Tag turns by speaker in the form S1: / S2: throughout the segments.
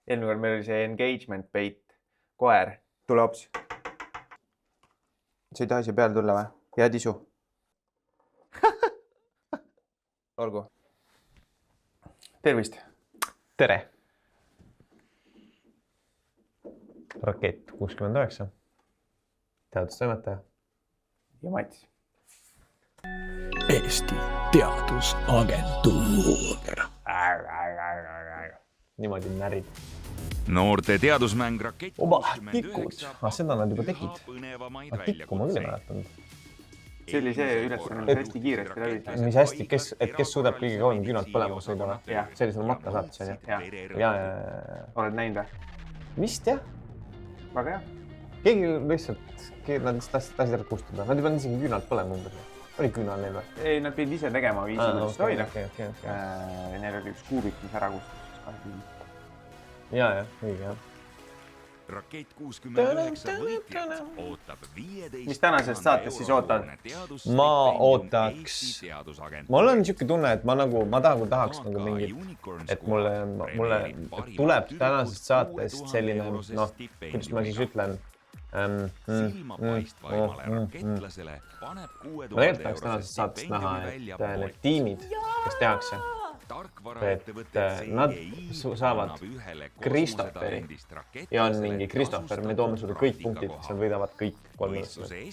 S1: Eelmine kord meil oli see engagement bait. Koer. Tule hops. See ei taha siia peale tulla või? Hea tisu. Olgu. Tervist.
S2: Tere. Rakett 69. Teadustoimetaja.
S1: Ja Mats.
S3: Eesti Teadusagentuur.
S2: Niimoodi närid.
S4: Noorte teadusmäng Rakett
S2: Oba, tikud. Seda nad juba tegid. Tikku ma küll ei mäletanud.
S1: See oli see ülesanne, mis hästi kiiresti läbi.
S2: Mis hästi, kes suudab kõige kauem küünalt põlema sõida? See oli selle matka saates, on ju? Ja.
S1: Oled näinud või?
S2: Vist jah.
S1: Väga hea.
S2: Keegi lihtsalt, nad tahtsid ära kustuda. Nad ei pidanud isegi küünalt põlema umbes. Oli küünal neil või?
S1: Ei, nad pidid ise tegema 5 minutit hoida. Neil oli üks kuubik, mis ära kustus.
S2: Ja, õige jah.
S4: Rakett 69 võitjad ootab 15...
S1: Mis tänasest saates siis ootad?
S2: Ma ootaks... Mul on niisugune tunne, et ma tahaks nagu mingit... Et mulle tuleb tänasest saatest selline, kuidas ma siis ütlen... Ma tegelikult tahaks tänasest saatest näha, et need tiimid, kes tehakse, et nad saavad Christopheri ja on mingi Christopher, me toome sulle kõik punktid, siis nad võidavad kõik 3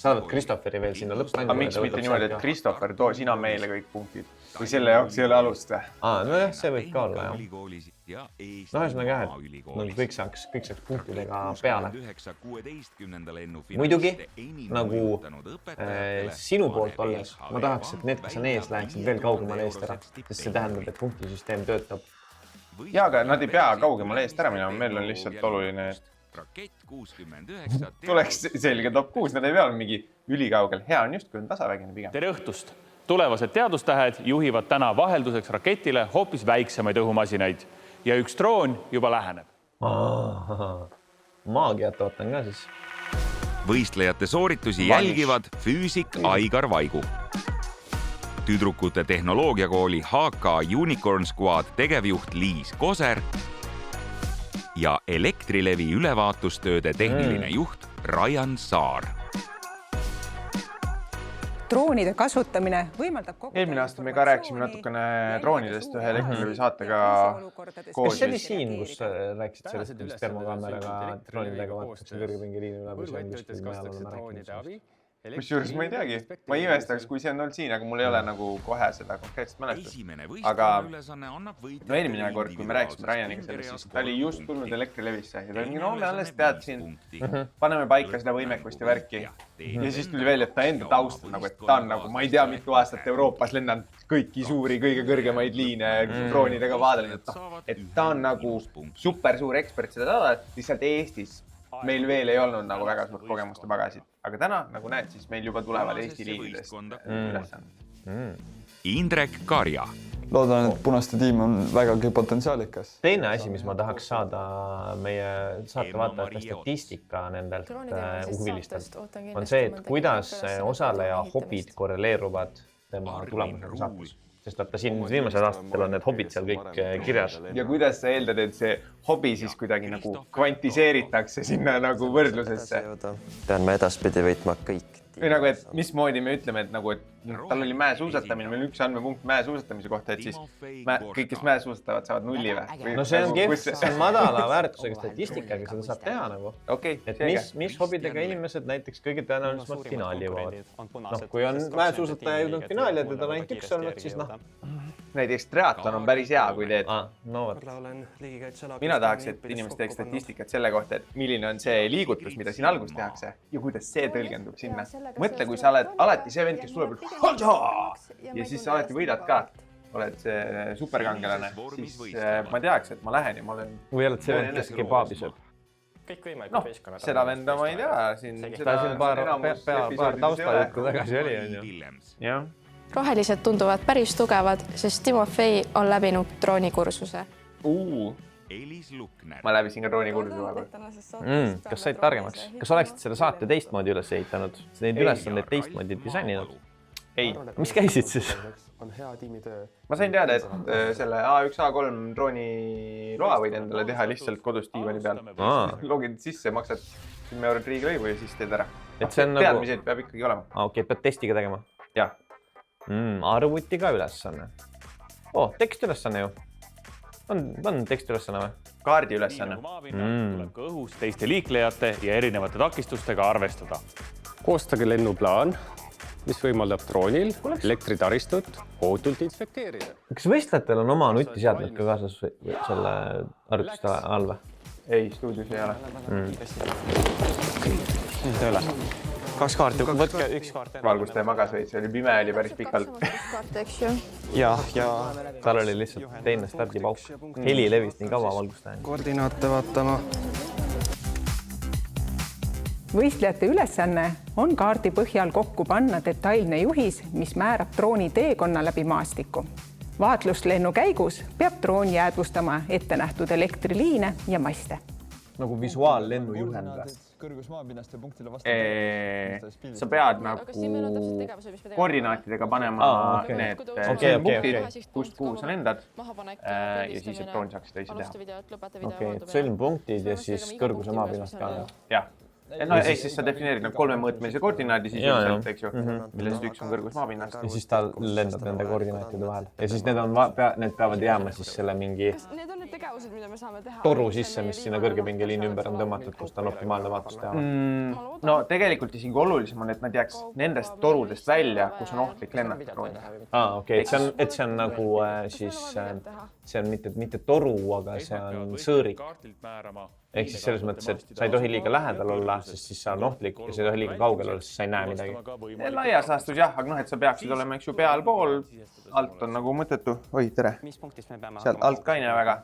S2: saavad Christopheri veel sinna lõppu.
S1: Aga miks mitte niimoodi, et Christopher, too sina meile kõik punktid või selle jaoks ei ole alust või?
S2: Nojah, see võib ka olla jah. Ühesõnaga jah, et kõik saaks punktidega peale. Muidugi, nagu sinu poolt olles, ma tahaks, et need, kes on ees, läheksid veel kaugemale eest ära, sest see tähendab, et punktisüsteem töötab.
S1: Jaa, aga nad ei pea kaugemale eest ära minema, meil on lihtsalt oluline, et tuleks selge top 6, nad ei pea mingi ülikaugel. Hea on just, kui on tasavägine pigem.
S5: Tere õhtust! Tulevased teadustähed juhivad täna vahelduseks raketile hoopis väiksemaid õhumasinaid ja üks droon juba läheneb.
S2: Maagiat ootan ka siis.
S4: Võistlejate sooritusi jälgivad füüsik Aigar Vaigu. Tüdrukute tehnoloogiakooli HK Unicorn Squad tegevjuht Liis Koser ja Elektrilevi ülevaatustööde tehniline juht Rajan Saar.
S6: Droonide kasutamine võimaldab
S1: eelmine aasta me ka rääkisime natukene droonidest ühe Elektrilevi saatega koos.
S2: Kas see oli siin, kus rääkisid sellest, mis termokaameraga droonidega vaatatakse kõrgepingeliini üle või see on kuskil mujal oleme rääkinud?
S1: Kusjuures ma ei teagi, ma imestaks, kui see on olnud siin, aga mul ei ole nagu kohe seda konkreetset mälestust. Aga eelmine kord, kui me rääkisime Rajaniga sellest, siis ta oli just tulnud Elektrilevisse ja ta oli no me alles teadsin, paneme paika seda võimekust ja värki. Ja siis tuli veel, et ta enda taustab, et ta on nagu, ma ei tea, mitu aastat Euroopas lennanud kõiki suuri, kõige kõrgemaid liine droonidega vaadelenud, et ta on nagu super suur ekspert seda taada, lihtsalt Eestis meil veel ei olnud nagu väga suurt kogemuste pagasid. Aga täna, nagu näed, siis meil juba tulevad Eesti liinidest ülesanded.
S4: Indrek Karja.
S7: Loodan, et punaste tiim on vägagi potentsiaalikas.
S2: Teine asi, mis ma tahaks saada meie saatevaatajate statistika nendelt huvilistelt, on see, et kuidas osaleja hobid korreleeruvad tema tulemusega saates. Sest vaata siin viimasel aastatel on need hobid seal kõik kirjas.
S1: Ja kuidas sa eeldad, et see hobi siis kuidagi nagu kvantiseeritakse sinna nagu võrdlusesse?
S8: Pean ma edaspidi võitma kõik.
S1: Või nagu, et mismoodi me ütleme, et nagu, et tal oli mäesuusatamine, meil on üks andmepunkt mäesuusatamise kohta, et siis kõik, kes mäesuusatavad, saavad 0 või?
S2: No see on kehv, see on madala väärtusega statistikaga, seda saab teha nagu. Et mis hobidega inimesed näiteks kõige tõenäolisemalt finaali jõuavad. Kui on mäesuusataja jõudnud finaali ja teda on ainult üks olnud, siis
S1: näiteks triatlon on päris hea, kui teed.
S2: No võt.
S1: Mina tahaks, et inimesed teeks statistikat selle kohta, et milline on see liigutus, mida siin algus tehakse ja kuidas see tõlgendub sinna. Mõtle, kui sa oled alati see vend, kes tuleb ja siis sa alati võidad ka, oled see superkangelane, siis ma teaks, et ma lähen ja ma olen...
S2: Või oled see vend, kes kebaabi sööb?
S1: Noh, seda venda ma ei tea.
S2: Ta siin paar taustajutku tagasi oli, on ju.
S1: Jah.
S9: Rohelised tunduvad päris tugevad, sest Timofei on läbinud droonikursuse.
S1: Ma läbisin ka droonikursuse vahepeal.
S2: Kas said targemaks? Kas oleksid selle saate teistmoodi üles ehitanud? Neid ülesandeid teistmoodi disaininud?
S1: Ei.
S2: Mis käisid siis?
S1: Ma sain teada, et selle A1A3 drooni loa võid endale teha lihtsalt kodus diivani peal. Logid sisse, maksad 10 eurot riigilõivu ja siis teed ära. Teadmised peab ikkagi olema.
S2: Okei, pead testiga tegema?
S1: Jah.
S2: Arvuti ka ülesanne. Tekstiülesanne ju. On tekstiülesanne või?
S1: Kaardi ülesanne.
S5: Tuleb ka õhus teiste liiklejate ja erinevate takistustega arvestada.
S3: Koostage lennuplaan, mis võimaldab droonil elektritaristut ootult inspekteerida.
S2: Kas võistlejatel on oma nutiseadmed ka kaasas selle arvutuste all või?
S1: Ei, stuudios ei ole.
S8: Nüüd üle. 2 kaarti, võtke 1 kaart.
S1: Valgustaja magas veid, see oli pime, oli päris pikalt.
S8: Ja
S2: Tal oli lihtsalt teine stardipauk. Heli levis nii kaua valgustaja.
S8: koordinaate vaatama.
S6: võistlejate ülesanne on kaardi põhjal kokku panna detailne juhis, mis määrab drooni teekonna läbi maastiku. Vaatluslennu käigus peab droon jäädvustama ettenähtud elektriliine ja maste.
S2: Nagu visuaallennu juhend või?
S1: Sa pead nagu koordinaatidega panema need punktid, kust kuhu sa lendad ja siis, et droon saaks seda ise teha.
S2: Okei, sõlmpunktid ja siis kõrguse maapinnast ka.
S1: Jah. No ei, siis sa defineerid 3-mõõtmelise koordinaadi siis üldiselt, eks ju, millest üks on kõrgus maapinnast.
S2: Ja siis ta lendab nende koordinaatide vahel. Ja siis need peavad jääma siis selle mingi toru sisse, mis sinna kõrgepingeliini ümber on tõmmatud, kus ta on optimaalne vaatlus teha.
S1: No tegelikult isegi olulisem on, et nad jääks nendest torudest välja, kus on ohtlik lennata drooni.
S2: Okei, et see on nagu siis, see on mitte toru, aga see on sõõrik. Ehk siis selles mõttes, et sa ei tohi liiga lähedal olla, sest siis see on ohtlik ja sa ei tohi liiga kaugel olla, sest sa ei näe midagi.
S1: Laias laastus jah, aga et sa peaksid olema eks ju peal pool, alt on nagu mõttetu. Oi, tere. Sealt alt ka ei näe väga.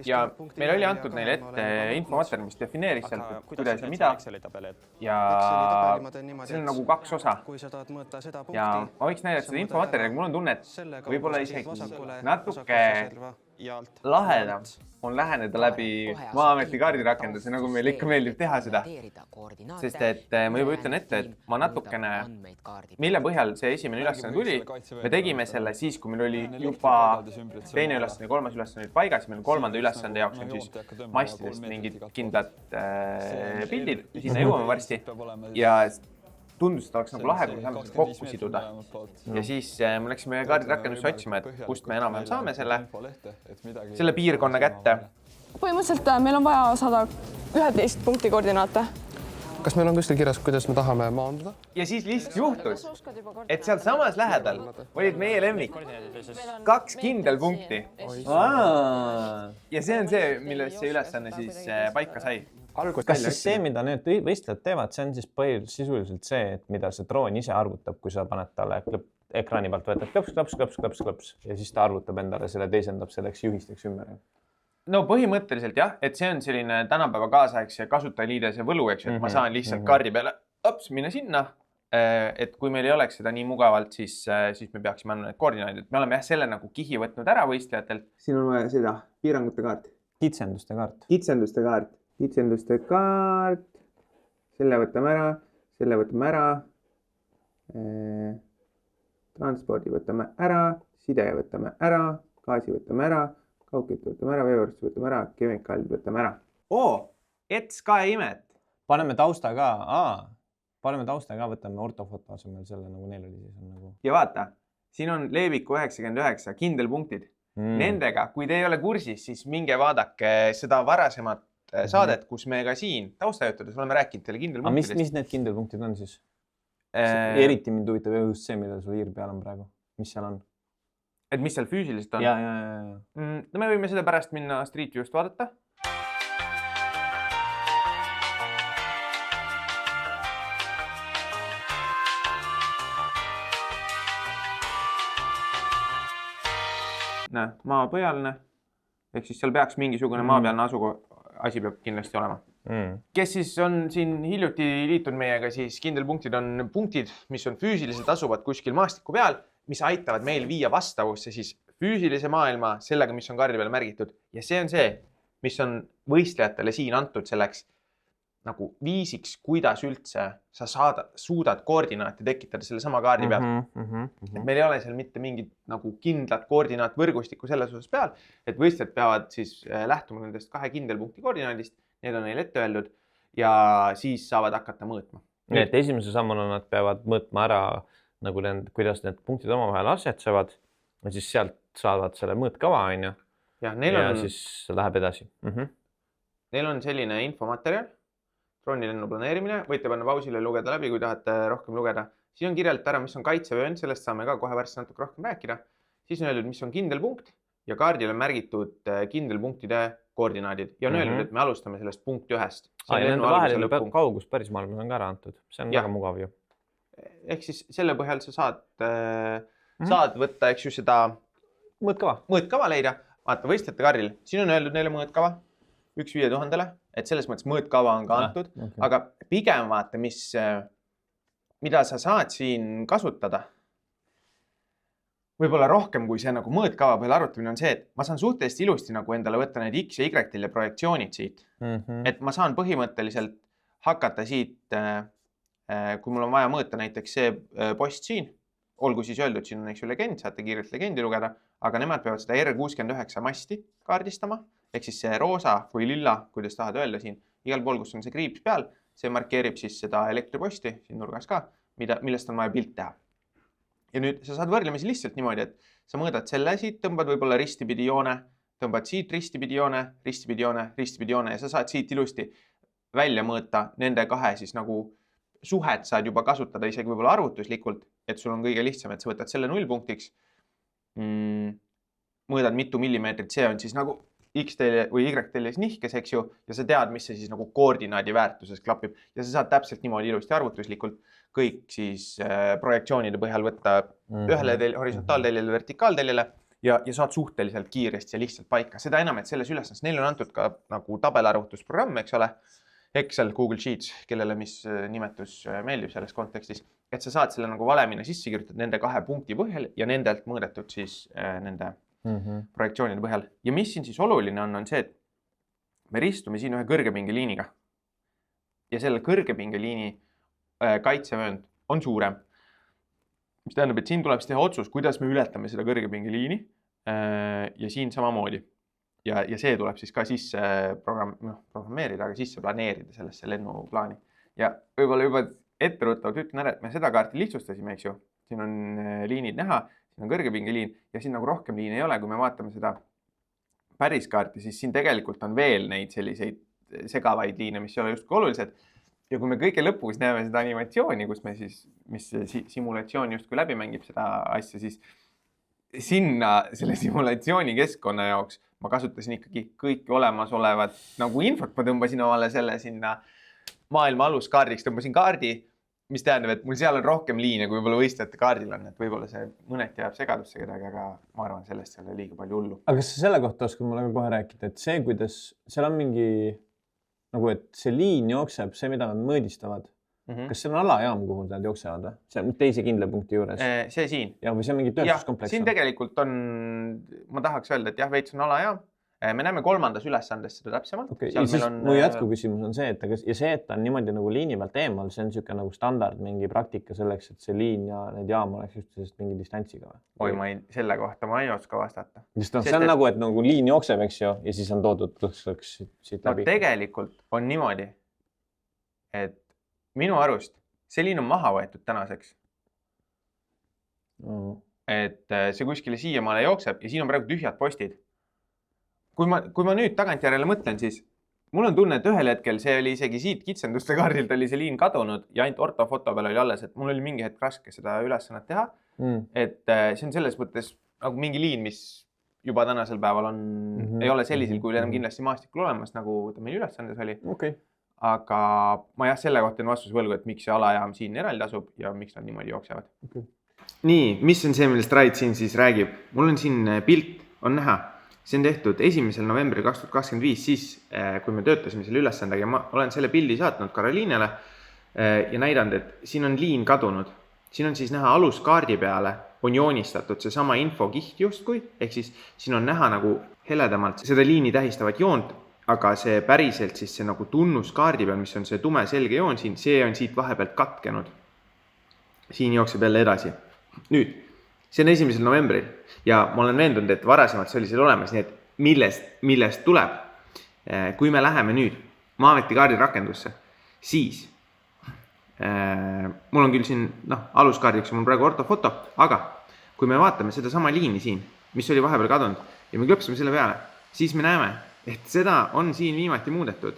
S1: Ja meil oli antud neile ette infomaterjal, mis defineeris sealt, kuidas ja mida. Ja see on nagu 2 osa. Ja ma võiks näidata seda infomaterjali, mul on tunne, et võib-olla isegi natuke lahedam on läheneda läbi Maa-ameti kaardirakenduse, nagu meil ikka meeldib teha seda. Sest et ma juba ütlen ette, et ma natukene, mille põhjal see esimene ülesanne tuli, me tegime selle siis, kui meil oli juba teine ülesanne ja 3. ülesanne olid paigas, meil 3. ülesande jaoks on siis mastidest mingid kindlad pildid, sinna jõuame varsti ja tundus, et oleks nagu lahe, kui saame seda kokku siduda. Ja siis me läksime kaardirakendusse otsima, et kust me enam saame selle piirkonna kätte.
S9: Põhimõtteliselt meil on vaja saada 11 punkti koordinaate.
S3: Kas meil on kuskil kirjas, kuidas me tahame maanduda?
S1: Ja siis lihtsalt juhtus, et seal samas lähedal olid meie lemmik 2 kindel-punkti. Ja see on see, milles see ülesanne siis paika sai.
S2: Kas siis see, mida need võistlejad teevad, see on siis sisuliselt see, et mida see droon ise arvutab, kui sa paned talle ekraani pealt võetad klõps ja siis ta arvutab endale selle, teisendab selleks juhisteks ümber.
S1: No põhimõtteliselt jah, et see on selline tänapäeva kaasaegse kasutajaliidese võlu, eks, et ma saan lihtsalt kaardi peale minna sinna, et kui meil ei oleks seda nii mugavalt, siis me peaksime andma need koordinaadid. Me oleme jah selle nagu kihi võtnud ära võistlejatelt. Siin on vaja seda piirangute kaart.
S2: Kitsenduste kaart.
S1: Kitsenduste kaart, selle võtame ära, transpordi võtame ära, side võtame ära, gaasi võtame ära, kaugkütte võtame ära, veevarustuse võtame ära, kemikaalid võtame ära. Ets ka ei imet.
S2: Paneme tausta ka, võtame ortofoto asemel selle, nagu neil oli siis. Nagu...
S1: Ja vaata, siin on Leeviku 99 kindelpunktid. Nendega, kui te ei ole kursis, siis minge vaadake seda varasemat saadet, kus me ka siin taustajötades oleme rääkinud teile kindelpunktidest.
S2: Mis need kindelpunktid on siis? Eriti mind huvitab just see, millel sul hiir peal on praegu. Mis seal on?
S1: Et mis seal füüsiliselt on?
S2: Ja.
S1: No me võime seda pärast minna Street View'st vaadata. Näe, maapõjaline. Ehk siis seal peaks mingisugune maapealne asi peab kindlasti olema. Kes siis on siin hiljuti liitunud meiega, siis kindelpunktid on punktid, mis on füüsiliselt asuvad kuskil maastiku peal, mis aitavad meil viia vastavusse siis füüsilise maailma sellega, mis on kaardi peale märgitud. Ja see on see, mis on võistlejatele siin antud selleks nagu viisiks, kuidas üldse sa suudad koordinaati tekitada selle sama kaardi peal. Et meil ei ole seal mitte mingit nagu kindlat koordinaatvõrgustikku selles osas peal, et võistlejad peavad siis lähtuma nendest 2 kindelpunkti koordinaadist, need on neil ette öeldud ja siis saavad hakata mõõtma.
S2: Nii et esimese sammuna nad peavad mõõtma ära, nagu kuidas need punktid omavahel asetsevad ja siis sealt saavad selle mõõtkava, on ju. Ja siis läheb edasi.
S1: Neil on selline infomaterjal, droonilennu planeerimine, võite panna pausile ja lugeda läbi, kui tahate rohkem lugeda. Siin on kirjalt ära, mis on kaitsevöönd, sellest saame ka kohe varsti natuke rohkem rääkida. Siis on öeldud, mis on kindelpunkt ja kaardil on märgitud kindelpunktide koordinaadid ja on öeldud, et me alustame sellest punkti 1.
S2: Nende vaheline kaugus päris maailmas on ka ära antud. See on väga mugav ju.
S1: Ehk siis selle põhjal sa saad võtta, eks ju, seda mõõtkava leida. Vaata, võistlejate kaardil, siin on öeldud neile mõõtkava 1/5000, et selles mõttes mõõtkava on ka antud, aga pigem vaata, mida sa saad siin kasutada. Võib-olla rohkem kui see nagu mõõtkava põhjal arutamine on see, et ma saan suhteliselt ilusti nagu endale võtta need X ja Y-telje projektsioonid siit. Et ma saan põhimõtteliselt hakata siit, kui mul on vaja mõõta näiteks see post siin, olgu siis öeldud, siin on eks ju legend, saate kiirelt legendi lugeda, aga nemad peavad seda R69 masti kaardistama, ehk siis see roosa või lilla, kuidas tahad öelda siin, igal pool, kus on see kriips peal, see markeerib siis seda elektriposti siin nurgas ka, millest on vaja pilt teha. Ja nüüd sa saad võrdlemisi lihtsalt niimoodi, et sa mõõdad selle siit, tõmbad võib-olla ristipidi joone, tõmbad siit ristipidi joone, ristipidi joone, ristipidi joone ja sa saad siit ilusti välja mõõta nende 2 siis nagu suhet saad juba kasutada isegi võib-olla arvutuslikult, et sul on kõige lihtsam, et sa võtad selle 0 punktiks, mõõdad mitu millimeetrit, see on siis nagu X-telje või Y-teljes nihkes, eks ju, ja sa tead, mis see siis nagu koordinaadi väärtuses klapib ja sa saad täpselt niimoodi ilusti arvutuslikult kõik siis projektsioonide põhjal võtta ühele horisontaalteljele, vertikaalteljele ja saad suhteliselt kiiresti ja lihtsalt paika. Seda enam, et selles ülesandes neil on antud ka nagu tabelarvutusprogramm, eks ole, Excel, Google Sheets, kellele mis nimetus meeldib selles kontekstis, et sa saad selle nagu valemina sisse kirjutada nende 2 punkti põhjal ja nendelt mõõdetud siis nende projektsioonide põhjal. Ja mis siin siis oluline on see, et me ristume siin ühe kõrgepingeliiniga ja selle kõrgepingeliini kaitsevöönd on suurem. Mis tähendab, et siin tuleb siis teha otsus, kuidas me ületame seda kõrgepingeliini ja siin samamoodi. Ja see tuleb siis ka sisse programmeerida, aga sisse planeerida sellesse lennuplaani. Ja võib-olla juba etteruttavalt ütlen ära, et me seda kaarti lihtsustasime, eks ju. Siin on liinid näha, siin on kõrgepingeliin ja siin nagu rohkem liine ei ole. Kui me vaatame seda päris kaarti, siis siin tegelikult on veel neid selliseid segavaid liine, mis ei ole justkui olulised. Ja kui me kõige lõpus näeme seda animatsiooni, kus me siis, mis simulatsioon justkui läbi mängib seda asja, siis sinna selle simulatsiooni keskkonna jaoks ma kasutasin ikkagi kõiki olemasolevat nagu infot, ma tõmbasin omale selle sinna maailma aluskaardiks, tõmbasin kaardi, mis tähendab, et mul seal on rohkem liine, kui võib-olla võistlejate kaardil on, et võib-olla see mõneti jääb segadusse kedagi, aga ma arvan, sellest ei ole liiga palju hullu.
S2: Aga kas sa selle kohta oskad mulle ka kohe rääkida, et see, kuidas seal on mingi, nagu et see liin jookseb, see, mida nad mõõdistavad, kas see on alajaam, kuhu nad jooksevad? See on teise kindla punkti juures?
S1: See siin.
S2: Ja, või see on mingi tööstuskompleks?
S1: Siin tegelikult on, ma tahaks öelda, et jah, veits on alajaam. Me näeme 3. ülesandes seda täpsemalt.
S2: Okay. Ja siis mu jätkuküsimus on see, et ta on niimoodi nagu liini pealt eemal, see on niisugune nagu standard mingi praktika selleks, et see liin ja need jaam oleks just mingi distantsiga.
S1: Oi, selle kohta ma ei oska vastata.
S2: See on nagu, et nagu liin jookseb, eks ju, ja siis on toodud lõks siit läbi.
S1: Tegelikult on niimoodi, et minu arust see liin on maha võetud tänaseks. Et see kuskile siiamaale jookseb ja siin on praegu tühjad postid. Kui ma nüüd tagantjärele mõtlen, siis mul on tunne, et ühel hetkel see oli isegi siit kitsenduste kaardilt oli see liin kadunud ja ainult ortofoto peal oli alles, et mul oli mingi hetk raske seda ülesannet teha. Et see on selles mõttes nagu mingi liin, mis juba tänasel päeval ei ole sellisel, kui enam kindlasti maastikul olemas, nagu ta meil ülesandes oli. Aga ma jah, selle kohta on vastus võlgu, et miks see alajaam siin eraldi asub ja miks nad niimoodi jooksevad. Nii, mis on see, millest Rait siin siis räägib? Mul on siin pilt, on näha. See on tehtud 1. novembril 2025, siis kui me töötasime selle ülesandega ja ma olen selle pildi saatnud Karoliinele ja näidanud, et siin on liin kadunud. Siin on siis näha aluskaardi peale on joonistatud see sama infokiht justkui, ehk siis siin on näha nagu heledamalt seda liini tähistavat joont, aga see päriselt siis see nagu tunnuskaardi peal, mis on see tume selge joon siin, see on siit vahepealt katkenud. Siin jookseb jälle edasi. Nüüd, see on 1. novembril ja ma olen veendunud, et varasemalt see oli seal olemas, nii et millest tuleb. Kui me läheme nüüd Maa-ameti kaardi rakendusse, siis mul on küll siin aluskaardiks on mul praegu ortofoto, aga kui me vaatame seda sama liini siin, mis oli vahepeal kadunud ja me klõpsame selle peale, siis me näeme, et seda on siin viimati muudetud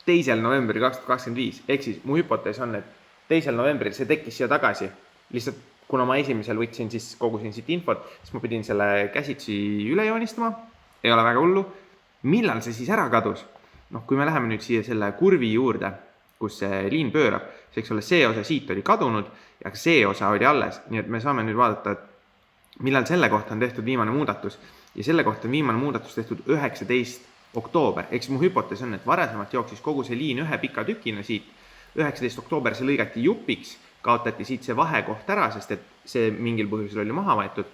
S1: 2. novembri 2025. Ehk siis mu hüpotees on, et 2. novembril see tekkis siia tagasi. Lihtsalt kuna ma esimesel võtsin siis kogusin siit infot, siis ma pidin selle käsitsi üle joonistama. Ei ole väga hullu. Millal see siis ära kadus? Kui me läheme nüüd siia selle kurvi juurde, kus see liin pöörab, see osa siit oli kadunud ja see osa oli alles. Nii et me saame nüüd vaadata, et millal selle kohta on tehtud viimane muudatus. Ja selle kohta on viimane muudatus tehtud 19. oktoober. Eks mu hüpotees on, et varasemalt jooksis kogu see liin ühe pika tükina siit. 19. oktoober see lõigati jupiks, kaotati siit see vahekoht ära, sest et see mingil põhjusel oli maha võetud.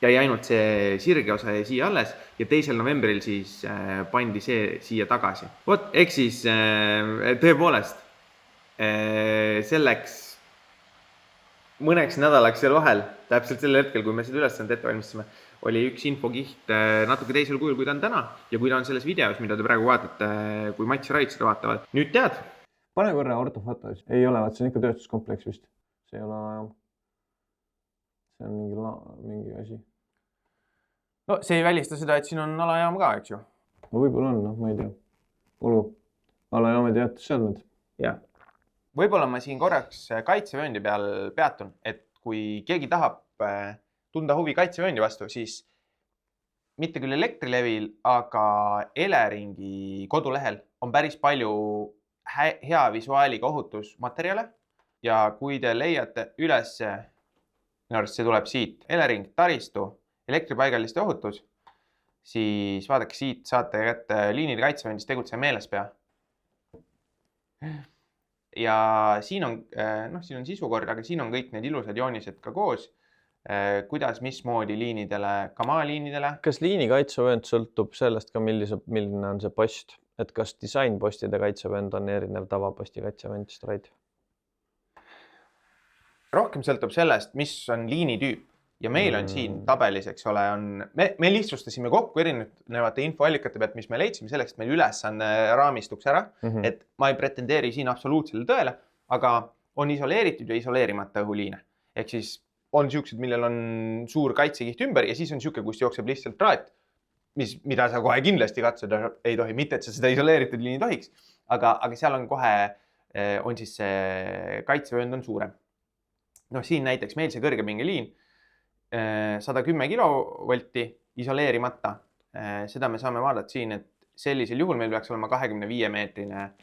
S1: Ja ainult see sirge osa jäi siia alles ja 2. novembril siis pandi see siia tagasi. Vot, eks siis tõepoolest selleks mõneks nädalaks seal vahel, täpselt sel hetkel, kui me seda ülesande ette valmistasime, oli üks infokiht natuke teisel kujul, kui ta on täna ja kui ta on selles videos, mida te praegu vaatate, kui Mats ja Rait seda vaatavad. Nüüd tead?
S2: Pane korra ortofotos. Ei ole, vaat see on ikka tööstuskompleks vist. See ei ole enam. See on mingi asi.
S1: No see ei välista seda, et siin on alajaam ka, eks ju?
S2: No võib-olla on, ma ei tea. Olgu, alajaamad jäetusseadmed.
S1: Jah. Võib-olla ma siin korraks kaitsevööndi peal peatun, et kui keegi tahab tunda huvi kaitsevööndi vastu, siis mitte küll Elektrilevil, aga Eleringi kodulehel on päris palju hea visuaaliga ohutusmaterjale ja kui te leiate üles minu arust see tuleb siit. Elering, taristu, elektripaigaliste ohutus. Siis vaadake siit, saate kätte liinide kaitsevööndis tegutseja meelespea. Ja siin on sisukord, aga siin on kõik need ilusad joonised ka koos. Kuidas, mismoodi liinidele, ka maaliinidele.
S2: Kas liini kaitsevöönd sõltub sellest ka, milline on see post? Et kas disainpostide kaitsevöönd on erinev tavaposti kaitsevööndist, Rait?
S1: Rohkem sõltub sellest, mis on liinitüüp ja meil on siin tabelis, eks ole, me lihtsustasime kokku erinevate infoallikate pealt, mis me leidsime selleks, et meil ülesanne raamistuks ära, et ma ei pretendeeri siin absoluutsele tõele, aga on isoleeritud ja isoleerimata õhuliine. Ehk siis on siuksed, millel on suur kaitsekiht ümber ja siis on siuke, kus jookseb lihtsalt traat, mida sa kohe kindlasti katsuda ei tohi, mitte et sa seda isoleeritud liini tohiks, aga seal on kohe, on siis see kaitsevöönd on suurem. Siin näiteks meil see kõrgepingeliin 110 kilovolti isoleerimata. Seda me saame vaadata siin, et sellisel juhul meil peaks olema 25 meetrine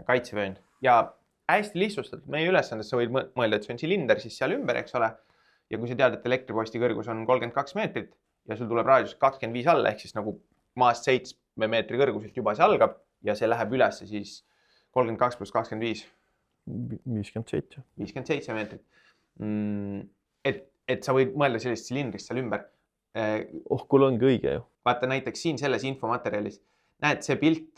S1: kaitsevöönd. Ja hästi lihtsustatud meie ülesandest, sa võid mõelda, et see on silinder siis seal ümber, eks ole. Ja kui sa tead, et elektriposti kõrgus on 32 meetrit ja sul tuleb raadius 25 alla, ehk siis nagu maast 7 meetri kõrguselt juba see algab ja see läheb üles siis 32 plus 25. 57 meetrit. Et sa võid mõelda sellist silindrist seal ümber.
S2: Kuule ongi õige ju.
S1: Vaata näiteks siin selles infomaterjalis. Näed see pilt,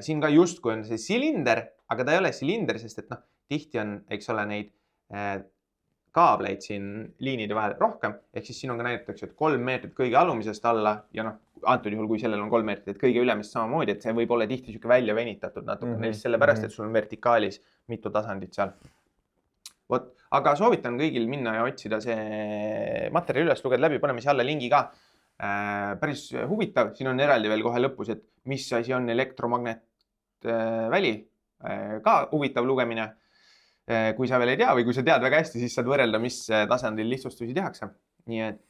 S1: siin ka just kui on see silinder, aga ta ei ole silinder, sest et tihti on, eks ole, neid kaableid siin liinide vahel rohkem. Ehk siis siin on ka näidatakse, et 3 meetrit kõige alumisest alla ja antud juhul, kui sellel on 3 meetrit, et kõige ülemist samamoodi, et see võib olla tihti siuke välja venitatud natukene, sellepärast, et sul on vertikaalis mitu tasandit seal. Vot, aga soovitan kõigil minna ja otsida see materjali üles, lugeda läbi, paneme siia alla lingi ka. Päris huvitav, siin on eraldi veel kohe lõpus, et mis asi on elektromagnetväli, ka huvitav lugemine. Kui sa veel ei tea või kui sa tead väga hästi, siis saad võrrelda, mis tasandil lihtsustusi tehakse. Nii et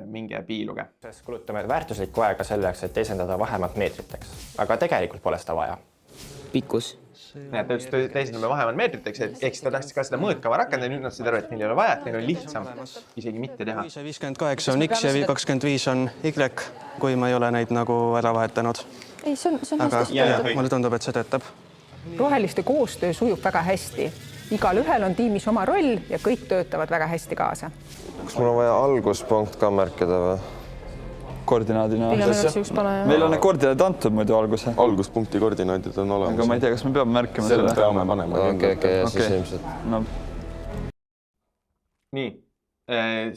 S1: minge piiluge.
S8: Kulutame väärtuslikku aega selleks, et teisendada vahemad meetriteks, aga tegelikult pole seda vaja. Pikkus.
S1: Teisendame vahemad meetriteks, ehk ta tahtis ka seda mõõtkava rakendada, nüüd nad seda arvavad, et neil ei ole vaja, et neil on lihtsam isegi mitte teha.
S8: 58 on X ja 25 on Y, kui ma ei ole neid nagu ära vahetanud.
S9: Ei, see on hästi.
S8: Mulle tundub, et see töötab.
S6: Roheliste koostöö sujub väga hästi. Igal ühel on tiimis oma roll ja kõik töötavad väga hästi kaasa.
S10: Kas mul on vaja alguspunkt ka märkida või?
S7: koordinaadina.
S9: Meil
S7: on need koordinaadid antud muidu alguse.
S10: Alguspunkti koordinaadid on olemas.
S7: Aga ma ei tea, kas me peame märkima
S10: selle. Peame panema.
S8: Siis ilmselt.
S7: No.
S1: Nii,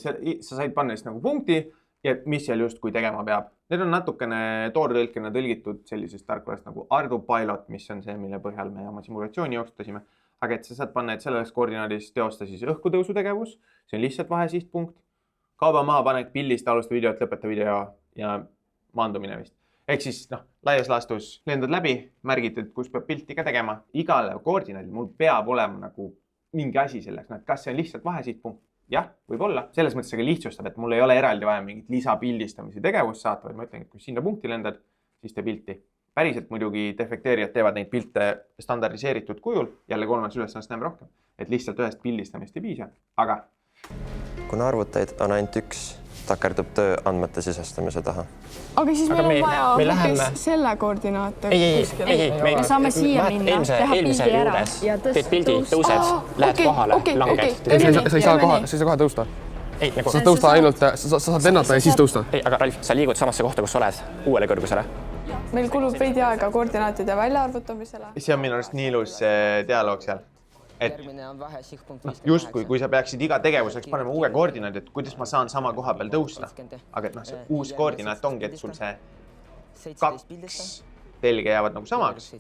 S1: sa said panna siis nagu punkti ja mis seal just kui tegema peab. Need on natukene toortõlkena tõlgitud sellisest tarkvarast nagu ArduPilot, mis on see, mille põhjal me oma simulatsiooni jooksutasime. Aga et sa saad panna, et selles koordinaadis teosta siis õhkutõusu tegevus, see on lihtsalt vahesihtpunkt. Kauba maha panek pildist, alusta videot, lõpeta video ja maandumine vist. Ehk siis laias laastus lendad läbi, märgitad, kus peab pilti ka tegema. Igale koordinaadil mul peab olema nagu mingi asi selleks, kas see on lihtsalt vahesihtpunkt? Jah, võib-olla. Selles mõttes see lihtsustab, et mul ei ole eraldi vaja mingit lisapildistamise tegevust saata, vaid ma ütlen, et kui sinna punkti lendad, siis tee pilti. Päriselt muidugi defekteerijad teevad neid pilte standardiseeritud kujul, jälle kolmandas ülesannast näeme rohkem, et lihtsalt ühest pildistamist ei piisa, aga...
S8: Kuna arvutaid on ainult üks, takerdub töö andmete sisestamise taha.
S9: Aga siis meil on vaja hoopis selle koordinaate kuskile. Me saame siia minna, teha pildi ära.
S8: Teed pildi, tõused, lähed kohale, langed.
S3: Sa ei saa kohe tõusta. Sa saad tõusta ainult, sa saad lennata ja siis tõusta.
S8: Ei, aga Ralf, sa liigud samasse kohta, kus oled, uuele kõrgusele.
S9: Meil kulub veidi aega koordinaatide väljaarvutamisele.
S1: See on minu arust nii ilus dialoog seal. Et justkui, kui sa peaksid iga tegevuseks panema uue koordinaadi, et kuidas ma saan sama koha peal tõusta. Aga et see uus koordinaat ongi, et sul see 2 telge jäävad nagu samaks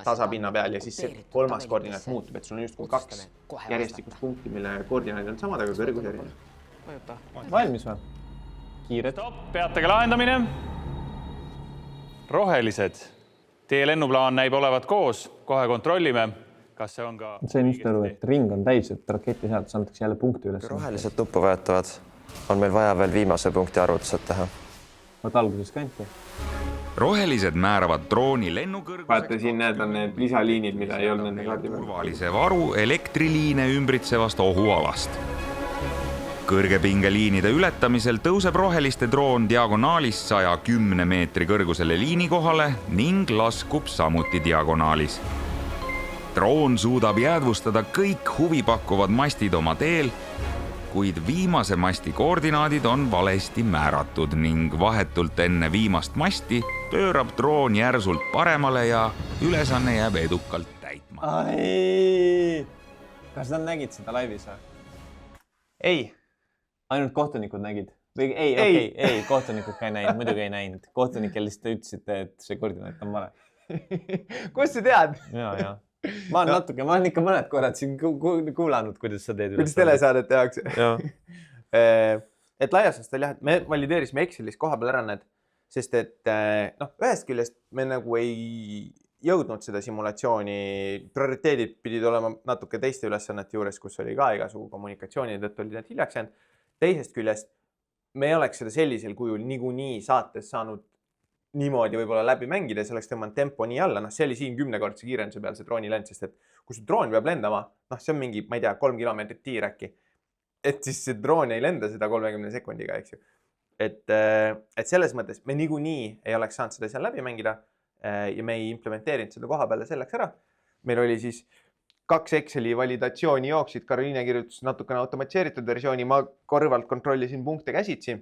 S1: tasapinna peal ja siis see 3. koordinaat muutub, et sul on justkui 2 järjestikust punkti, mille koordinaadid on samad, aga kõrgus erinev.
S2: Valmis või? Kiired.
S5: Peatega lahendamine. Rohelised. Teie lennuplaan näib olevat koos. Kohe kontrollime, kas see on ka...
S2: See on just aru, et ring on täis, et raketi sealt saadakse jälle punkti üles.
S8: Rohelised nuppu vajatavad. On meil vaja veel viimase punkti arvutused teha.
S2: Vaat alguses kanti.
S4: Rohelised määravad drooni lennukõrguseks...
S1: Vaata, siin need on need lisaliinid, mida ei olnud nende kaardi peal.
S4: Turvalise varu elektriliine ümbritsevast ohualast. Kõrgepingeliinide ületamisel tõuseb roheliste droon diagonaalis 110 meetri kõrgusele liini kohale ning laskub samuti diagonaalis. Droon suudab jäädvustada kõik huvipakkuvad mastid oma teel, kuid viimase masti koordinaadid on valesti määratud ning vahetult enne viimast masti pöörab droon järsult paremale ja ülesanne jääb edukalt täitma.
S2: Kas nad nägid seda laivis või?
S1: Ei.
S2: Ainult kohtunikud nägid? Ei, kohtunikud ka ei näinud, muidugi ei näinud. Kohtunikel lihtsalt ütlesite, et see koordinaat on vale.
S1: Kus sa tead?
S2: Ja. Ma olen ikka mõned korrad siin kuulanud, kuidas sa teed.
S1: Kuidas telesaadet tehakse. Et laias laastus jah, et me valideerisime Excelis koha peal ära need, sest et ühest küljest me nagu ei jõudnud seda simulatsiooni, prioriteedid pidid olema natuke teiste ülesannete juures, kus oli ka igasugu kommunikatsiooni tõttu oli need hiljaks jäänud. Teisest küljest me ei oleks seda sellisel kujul niikuinii saates saanud niimoodi võib-olla läbi mängida, see oleks tõmmanud tempo nii alla. See oli siin 10-kordse kiirenduse peal see drooni lend, sest et kui see droon peab lendama, see on mingi, ma ei tea, 3 kilomeetrit tiir äkki. Et siis see droon ei lenda seda 30 sekundiga, eks ju. Et selles mõttes me niikuinii ei oleks saanud seda seal läbi mängida ja me ei implementeerinud seda koha peale selleks ära. Meil oli siis 2 Exceli validatsiooni jooksid, Karoliine kirjutas natukene automatiseeritud versiooni, ma kõrvalt kontrollisin punkte käsitsi.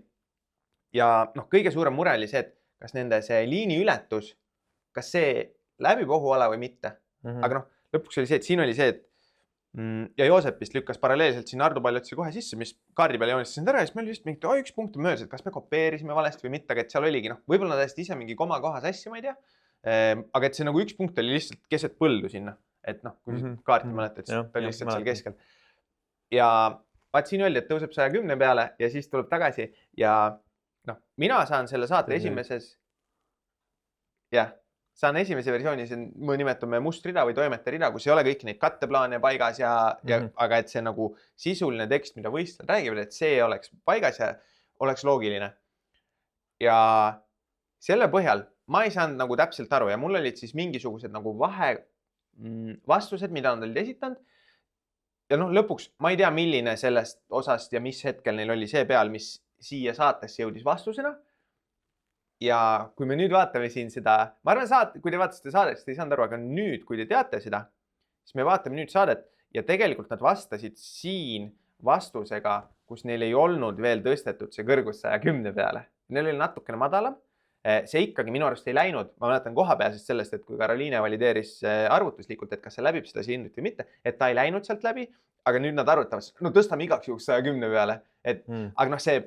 S1: Ja kõige suurem mure oli see, et kas nende see liini ületus, kas see läbib ohuala või mitte. Aga lõpuks oli see, et siin oli see, et ja Joosepist lükkas paralleelselt siin ArduPilotisse kohe sisse, mis kaardi peale joonistasin ära ja siis meil just mingi 1 punkt möödas, et kas me kopeerisime valesti või mitte, aga et seal oligi, võib-olla täiesti ise mingi koma koha sassi, ma ei tea. Aga et see nagu 1 punkt oli lihtsalt keset põldu sinna. Et kui kaarti mäletad, siis ta oli lihtsalt seal keskel. Ja vaat siin öeldi, et tõuseb 110 peale ja siis tuleb tagasi ja mina saan selle saate esimeses, saan esimese versiooni, me nimetame mustrida või toimeterida, kus ei ole kõik neid katteplaane paigas aga et see nagu sisuline tekst, mida võistlejad räägivad, et see oleks paigas ja oleks loogiline. Ja selle põhjal ma ei saanud nagu täpselt aru ja mul olid siis mingisugused nagu vastused, mida nad olid esitanud. Ja lõpuks ma ei tea, milline sellest osast ja mis hetkel neil oli see peal, mis siia saatesse jõudis vastusena. Ja kui me nüüd vaatame siin seda, ma arvan, kui te vaatasite saadet, siis te ei saanud aru, aga nüüd, kui te teate seda, siis me vaatame nüüd saadet ja tegelikult nad vastasid siin vastusega, kus neil ei olnud veel tõstetud see kõrgus 110 peale. Neil oli natukene madalam. See ikkagi minu arust ei läinud, ma mäletan kohapealsest sellest, et kui Karoliine valideeris arvutuslikult, et kas see läbib seda sinnut või mitte, et ta ei läinud sealt läbi, aga nüüd nad arvutavad, no tõstame igaks juhuks 110 peale. Aga noh, see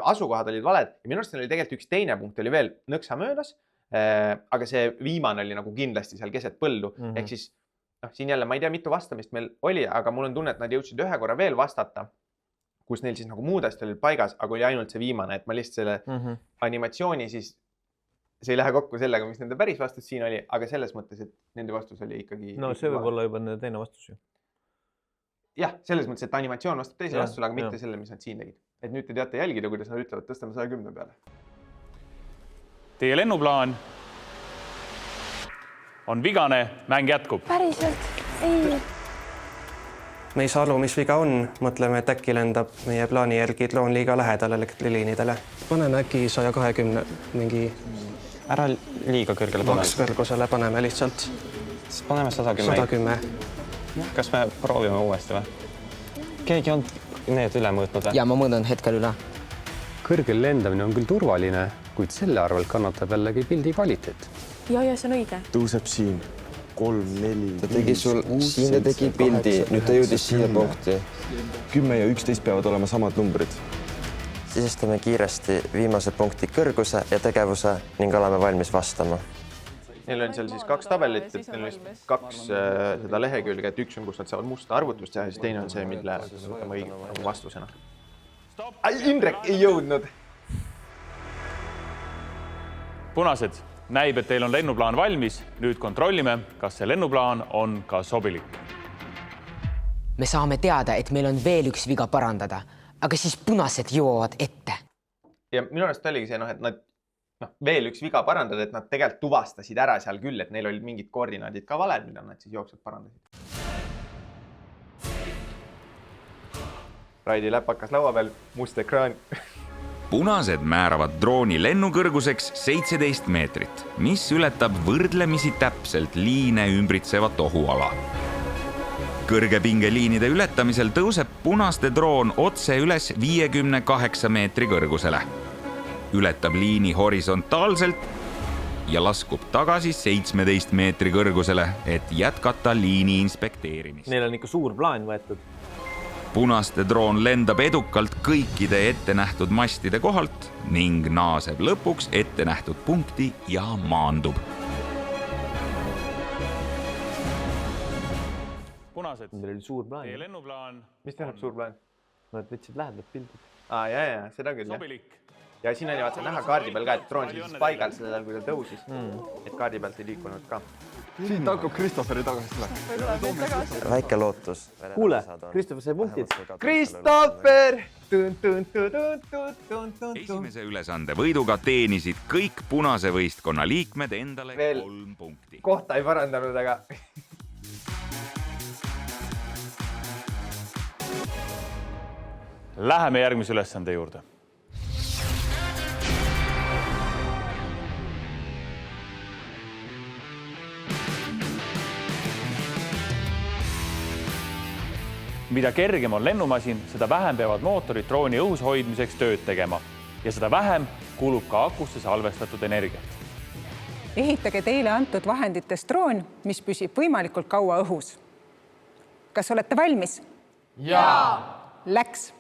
S1: asukohad olid valed ja minu arust oli tegelikult üks teine punkt oli veel nõksa möödas, aga see viimane oli nagu kindlasti seal keset põldu. Ehk siis siin jälle ma ei tea, mitu vastamist meil oli, aga mul on tunne, et nad jõudsid ühe korra veel vastata, kus neil siis nagu muudest olid paigas, aga oli ainult see viimane, et ma lihtsalt selle animatsiooni siis, see ei lähe kokku sellega, mis nende päris vastus siin oli, aga selles mõttes, et nende vastus oli ikkagi...
S2: No see võib olla juba nende teine vastus ju.
S1: Jah, selles mõttes, et animatsioon vastab teise vastusele, aga mitte selle, mis nad siin tegid. Et nüüd te teate jälgida, kuidas nad ütlevad, tõstame 110 peale.
S5: Teie lennuplaan on vigane, mäng jätkub.
S9: Päriselt? Ei.
S11: Me ei saa aru, mis viga on. Mõtleme, et äkki lendab meie plaani järgi droon liiga lähedal elektriliinidele. Paneme äkki 120 mingi...
S8: Ära liiga kõrgele paneme.
S11: Kõrgusele paneme lihtsalt.
S8: Paneme 110. Kas me proovime uuesti või? Keegi on need üle mõõtnud või?
S12: Ja ma mõõdan hetkel üle.
S13: Kõrgel lendamine on küll turvaline, kuid selle arvelt kannatab jällegi pildi kvaliteet.
S9: Ja see on õige.
S10: Tõuseb siin 3, 4,
S12: ta tegi sul, siin ta tegi pildi, nüüd ta jõudis siia punkti.
S10: 10 ja 11 peavad olema samad numbrid.
S12: Sisestame kiiresti viimase punkti kõrguse ja tegevuse ning oleme valmis vastama.
S1: Neil on seal siis 2 tabelit, et neil on 2 seda lehekülge, et üks on, kus nad saavad musta arvutust teha ja siis teine on see, mille võtame õige vastusena. Indrek ei jõudnud!
S5: Punased, näib, et teil on lennuplaan valmis. Nüüd kontrollime, kas see lennuplaan on ka sobilik.
S14: Me saame teada, et meil on veel üks viga parandada, aga siis punased jõuavad ette.
S1: Ja minu arust oligi see, et nad veel üks viga parandada, et nad tegelikult tuvastasid ära seal küll, et neil olid mingid koordinaadid ka valed, mida nad siis jooksvalt parandasid. Raidi läpakas laua peal, must ekraan.
S4: Punased määravad drooni lennukõrguseks 17 meetrit, mis ületab võrdlemisi täpselt liine ümbritsevat ohuala. Kõrgepingeliinide ületamisel tõuseb punaste droon otse üles 58 meetri kõrgusele. Ületab liini horisontaalselt ja laskub tagasi 17 meetri kõrgusele, et jätkata liini inspekteerimist.
S2: Neil on ikka suur plaan võetud.
S4: Punaste droon lendab edukalt kõikide ettenähtud mastide kohalt ning naaseb lõpuks ettenähtud punkti ja maandub.
S5: Punased,
S2: Neil oli suur plaan.
S5: teie lennuplaan
S1: Mis tähendab suur plaan?
S2: Nad võtsid lähedalt pildid.
S1: Ja, seda küll.
S5: sobilik.
S1: Ja siin oli vaata näha kaardi peal ka, et droon siis paigal sellel, kui ta tõusis. Et kaardi pealt ei liikunud ka.
S7: Siit hakkab Kristofferi tagasi.
S12: Väike lootus.
S2: Kuule, Kristoffer sai punktid.
S1: Kristoffer!
S4: Esimese ülesande võiduga teenisid kõik punase võistkonna liikmed endale
S1: Veel
S4: 3 punkti.
S1: Kohta ei parandanud, aga...
S5: Läheme järgmise ülesande juurde. Mida kergem on lennumasin, seda vähem peavad mootorid drooni õhus hoidmiseks tööd tegema ja seda vähem kulub ka akusse salvestatud energiat.
S6: Ehitage teile antud vahenditest droon, mis püsib võimalikult kaua õhus. Kas olete valmis?
S9: Jaa!
S6: Läks.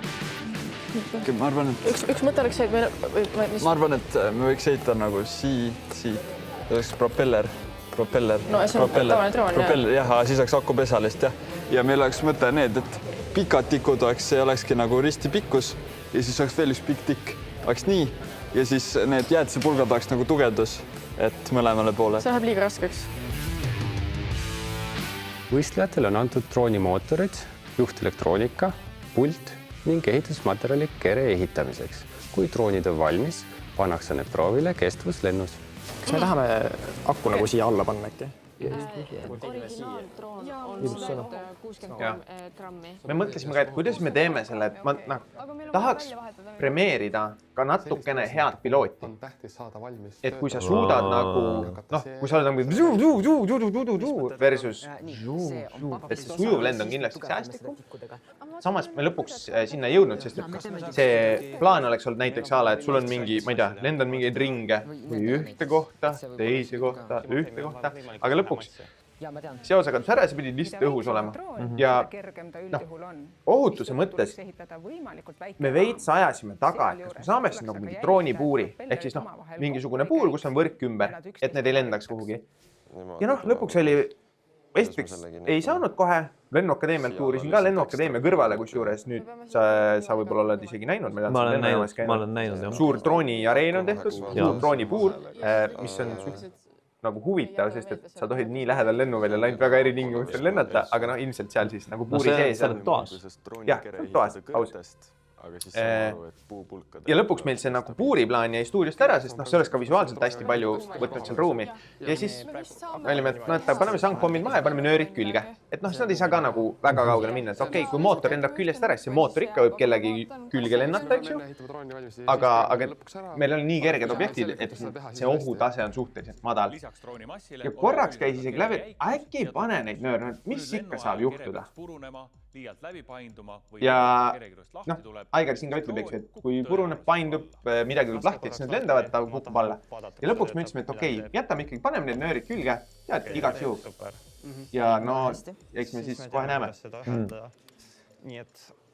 S7: Ma arvan, et...
S9: Üks mõte oleks see, et
S7: Ma arvan, et me võiks ehitada nagu siit. See oleks propeller.
S9: No see on tavaline droon,
S7: jah. Siis oleks akupesalist, jah. Ja meil oleks mõte need, et pikad tikud olekski nagu risti pikkus ja siis oleks veel üks pikk tikk. Oleks nii ja siis need jäätisepulgad oleks nagu tugevdus, et mõlemale poole.
S9: See läheb liiga raskeks.
S13: Võistlejatele on antud droonimootorid, juhtelektroonika, pult ning ehitusmaterjali kere ehitamiseks. Kui droonid on valmis, pannakse need proovile kestvuslennus.
S11: Kas me tahame akku nagu siia alla panna äkki?
S9: Originaaltroon on 63 grammi.
S1: Me mõtlesime ka, et kuidas me teeme selle, et ma tahaks premeerida ka natukene head pilooti. Et kui sa suudad nagu, kui sa oled nagu versus, et see sujuv lend on kindlasti säästlikum. samas me lõpuks sinna ei jõudnud, sest et see plaan oleks olnud näiteks ala, et sul on mingi, ma ei tea, lendan mingeid ringe või ühte kohta, teise kohta, ühte kohta, aga lõpuks seos kadus ära ja sa pidid lihtsalt õhus olema. Ja ohutuse mõttes me veits ajasime taga, et kas me saame siis nagu mingi droonipuuri, ehk siis mingisugune puur, kus on võrk ümber, et need ei lendaks kuhugi. Ja lõpuks oli, esiteks ei saanud kohe, Lennuakadeemialt tuurisin ka Lennuakadeemia kõrvale, kus juures nüüd sa võib-olla oled isegi näinud.
S2: Ma olen näinud, jah.
S1: Suur drooniareen on tehtud, suur droonipuur, mis on nagu huvitav, sest et sa tohid nii lähedal lennuväljal ainult väga eri tingimustel lennata, aga ilmselt seal siis nagu puuri sees.
S2: Sa oled toas.
S1: Jah, toas, aus. Ja lõpuks meil see nagu puuriplaan jäi stuudiost ära, sest see oleks ka visuaalselt hästi palju võtnud seal ruumi. Ja siis olime, et paneme sangpommid maha ja paneme nöörid külge. Et nad ei saa ka nagu väga kaugele minna. Et okei, kui mootor lendab küljest ära, siis see mootor ikka võib kellegi külge lennata, eks ju. Aga meil oli nii kerged objektid, et see ohutase on suhteliselt madal. Ja korraks käis isegi läbi, et äkki ei pane neid nööre, mis ikka saab juhtuda. Ja Aigar siin ka ütleb, eks, et kui puruneb, paindub, midagi tuleb lahti, siis need lendavad, ta kukub alla. Ja lõpuks me ütlesime, et okei, jätame ikkagi, paneme need nöörid külge ja igaks juhul. Ja eks me siis kohe näeme.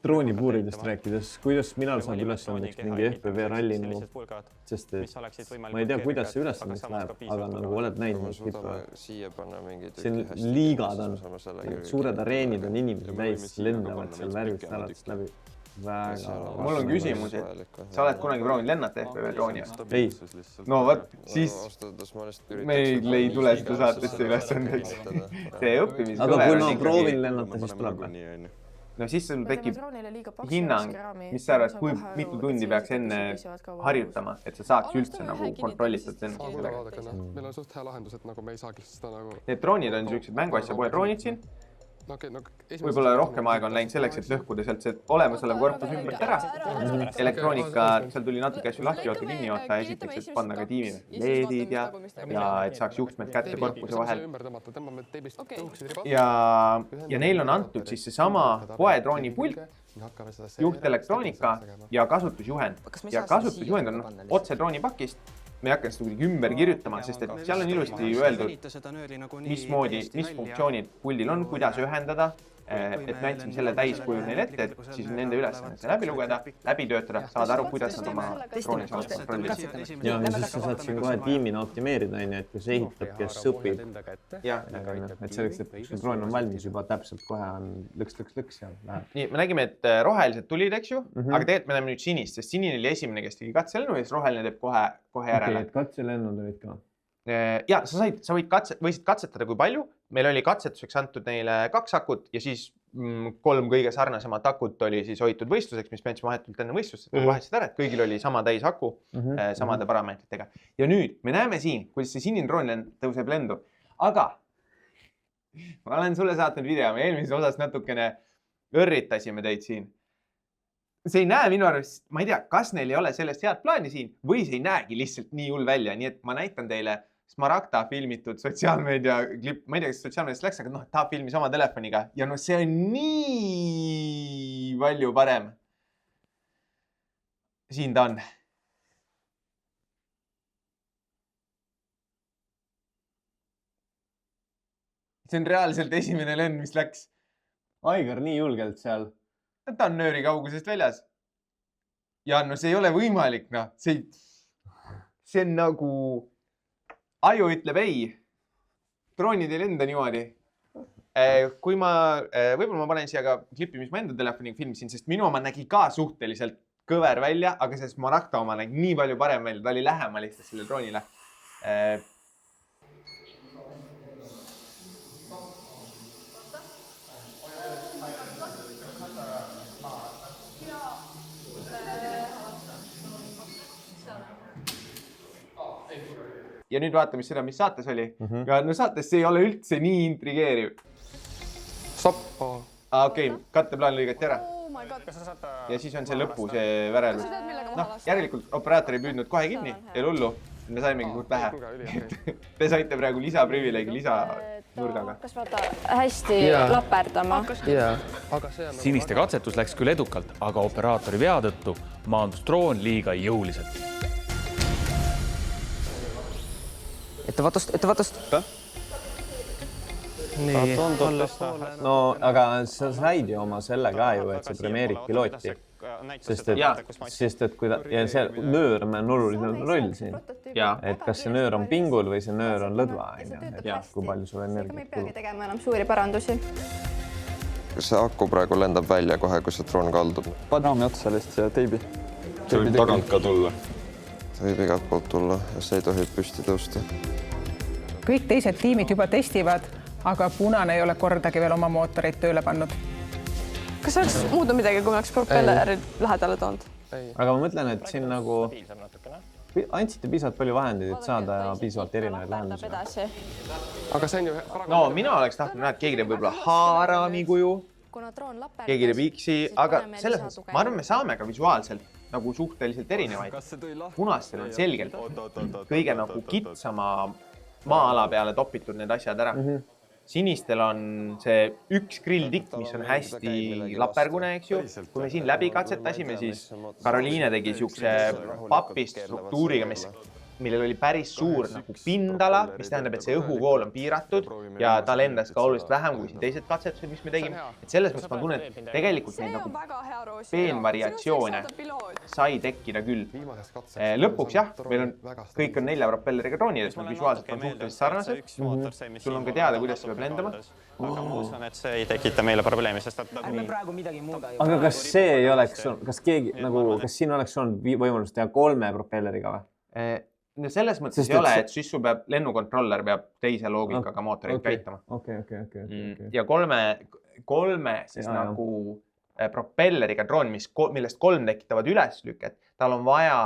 S2: Droonipuuridest rääkides, kuidas minal saab ülesandeks mingi FPV ralli nagu, sest ma ei tea, kuidas see ülesandeks läheb, aga nagu oled näinud, siin liigad on, suured areenid on inimesed täis, lendavad seal värvist alates läbi.
S1: Mul on küsimus, et sa oled kunagi proovinud lennata FPV drooni?
S2: Ei.
S1: No võt, siis meil ei tule seda saatesse ülesandeks. See õppimiskõver.
S2: Aga kui ma proovin lennata, siis tuleb.
S1: No siis sul tekib hinnang, mis sa arvad, kui mitu tundi peaks enne harjutama, et sa saaks üldse nagu kontrollitud lennata.
S3: Meil on suht hea lahendus, et me ei saagi seda nagu...
S1: Need droonid on sellised mänguasja poe droonid siin. Võib-olla rohkem aega on läinud selleks, et lõhkuda sealt see olemasolev korpus ümbert ära. Elektroonika, seal tuli natuke asju lahti joota, kinni joota, esiteks, et panna ka tiimi leedid ja et saaks juhtmed kätte korpuse vahel. Ja neil on antud siis see sama poedrooni pult, juhtelektroonika ja kasutusjuhend. Ja kasutusjuhend on otse droonipakist. Me ei hakka seda kuidagi ümber kirjutama, sest et seal on ilusti öeldud, mismoodi, mis funktsioonid puldil on, kuidas ühendada, et näitasime selle täiskujul neil ette, et siis on nende ülesanne läbi lugeda, läbi töötada, saad aru, kuidas nad oma drooni saavad kontrollida.
S2: Ja siis sa saad siin kohe tiimina optimeerida, et kes ehitab, kes õpib. Et selleks, et kui droon on valmis juba täpselt kohe on lõks seal.
S1: Nii, me nägime, et rohelised tulid, eks ju, aga tegelikult me näeme nüüd sinist, sest sinine oli esimene, kes tegi katselennu ja siis roheline teeb kohe järele.
S2: Okei, et katselennud olid ka.
S1: Ja sa võisid katsetada kui palju. Meil oli katsetuseks antud neile 2 akut ja siis 3 kõige sarnasemat akut oli siis hoitud võistluseks, mis me andsime vahetult enne võistlust, et vahetsid ära, et kõigil oli sama täis aku samade parameetritega. Ja nüüd me näeme siin, kuidas see sinine droon tõuseb lendu. Aga ma olen sulle saatnud video, me eelmises osas natukene õrritasime teid siin. See ei näe minu arvest, ma ei tea, kas neil ei ole sellest head plaani siin või see ei näegi lihtsalt nii hull välja, nii et ma näitan teile Smaragda filmitud sotsiaalmeedia klipp, ma ei tea, kas sotsiaalmeediast läks, aga ta filmis oma telefoniga ja see on nii palju parem. Siin ta on. See on reaalselt esimene lend, mis läks.
S2: Aigar nii julgelt seal.
S1: Ta on nööri kaugusest väljas. Ja see ei ole võimalik, see on nagu... Aju ütleb ei. Droonid ei lenda niimoodi. Võib-olla ma panen siia ka klippi, mis ma enda telefoniga filmisin, sest minu oma nägi ka suhteliselt kõver välja, aga see Smaragda oma nägi nii palju parem välja. Ta oli lähema lihtsalt selle droonile. Ja nüüd vaatame seda, mis saates oli. Ja saates see ei ole üldse nii intrigeeriv.
S3: Sappa.
S1: Okei, katteplaan lõigati ära. Ja siis on see lõpu, see värel. Järelikult operaator ei püüdnud kohe kinni, ei lullu. me saimegi suht vähe. Te saite praegu lisaprivileegi lisanurgaga.
S9: Kas vaata hästi laperdama?
S5: Siniste katsetus läks küll edukalt, aga operaatori vea tõttu maandus droon liiga jõuliselt.
S14: Ettevaatust.
S11: Nii,
S2: no aga sa said ju oma selle ka ju, et sa premeerid pilooti. Sest et kui ta, ja see nöör on oluline roll siin. Et kas see nöör on pingul või see nöör on lõdva, et kui palju sul energiat
S9: Me peagi tegema enam suuri parandusi.
S12: See aku praegu lendab välja kohe, kui see droon kaldub.
S7: Padraami otsa lihtsalt ja teibi.
S10: See võib tagant ka tulla.
S12: See võib igalt poolt tulla ja see ei tohi püsti tõusta.
S6: Kõik teised tiimid juba testivad, aga Punane ei ole kordagi veel oma mootoreid tööle pannud.
S9: Kas oleks muudu midagi, kui me oleks propellerid lähedale toonud?
S2: Aga ma mõtlen, et siin nagu andsite piisavalt palju vahendeid, et saada piisavalt erinevaid lahendusi.
S3: Aga see on ju...
S1: No mina oleks tahtnud näha, et keegi teeb võib-olla haarami kuju, keegi teeb X-i, aga selles mõttes, ma arvan, me saame ka visuaalselt nagu suhteliselt erinevaid. Punastel on selgelt kõige nagu kitsama maa-ala peale topitud need asjad ära. Sinistel on see üks grilltikk, mis on hästi lapergune, eks ju. Kui me siin läbi katsetasime, siis Karoliine tegi siukse papist struktuuriga, millel oli päris suur nagu pindala, mis tähendab, et see õhuvool on piiratud ja ta lendas ka oluliselt vähem kui siin teised katsetused, mis me tegime. Et selles mõttes ma tunnen, et tegelikult neid nagu peenvariatsioone sai tekkida küll. Lõpuks jah, meil on, kõik on 4 propelleriga droonid, et visuaalselt on suhteliselt sarnased. Sul on ka teada, kuidas see peab lendama.
S8: Aga ma usun, et see ei tekita meile probleemi, sest et...
S2: Aga kas see ei oleks, kas keegi, nagu, kas siin oleks olnud võimalus teha 3 propelleriga või?
S1: No selles mõttes ei ole, et siis sul peab lennukontroller peab teise loogikaga mootoreid käitama. Ja 3 siis nagu propelleriga droon, millest 3 tekitavad üleslüket, tal on vaja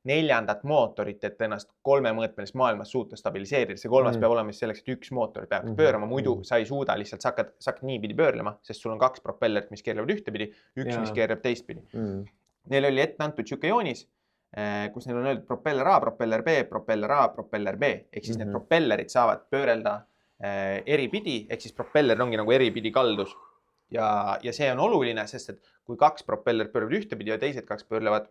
S1: 4. mootorit, et ennast 3-mõõtmelist maailmas suuta stabiliseerida. See 3. peab olema selleks, et 1 mootor peab pöörama, muidu sa ei suuda lihtsalt sa hakkad niipidi pöörlema, sest sul on 2 propellerit, mis keerlevad ühtepidi, 1, mis keerleb teistpidi. Neil oli ette antud siuke joonis, kus neil on öeldud propeller A, propeller B, propeller A, propeller B. Ehk siis need propellerid saavad pöörelda eripidi, ehk siis propeller ongi nagu eripidi kaldus. Ja see on oluline, sest et kui 2 propellerit pöörlevad ühtepidi ja teised 2 pöörlevad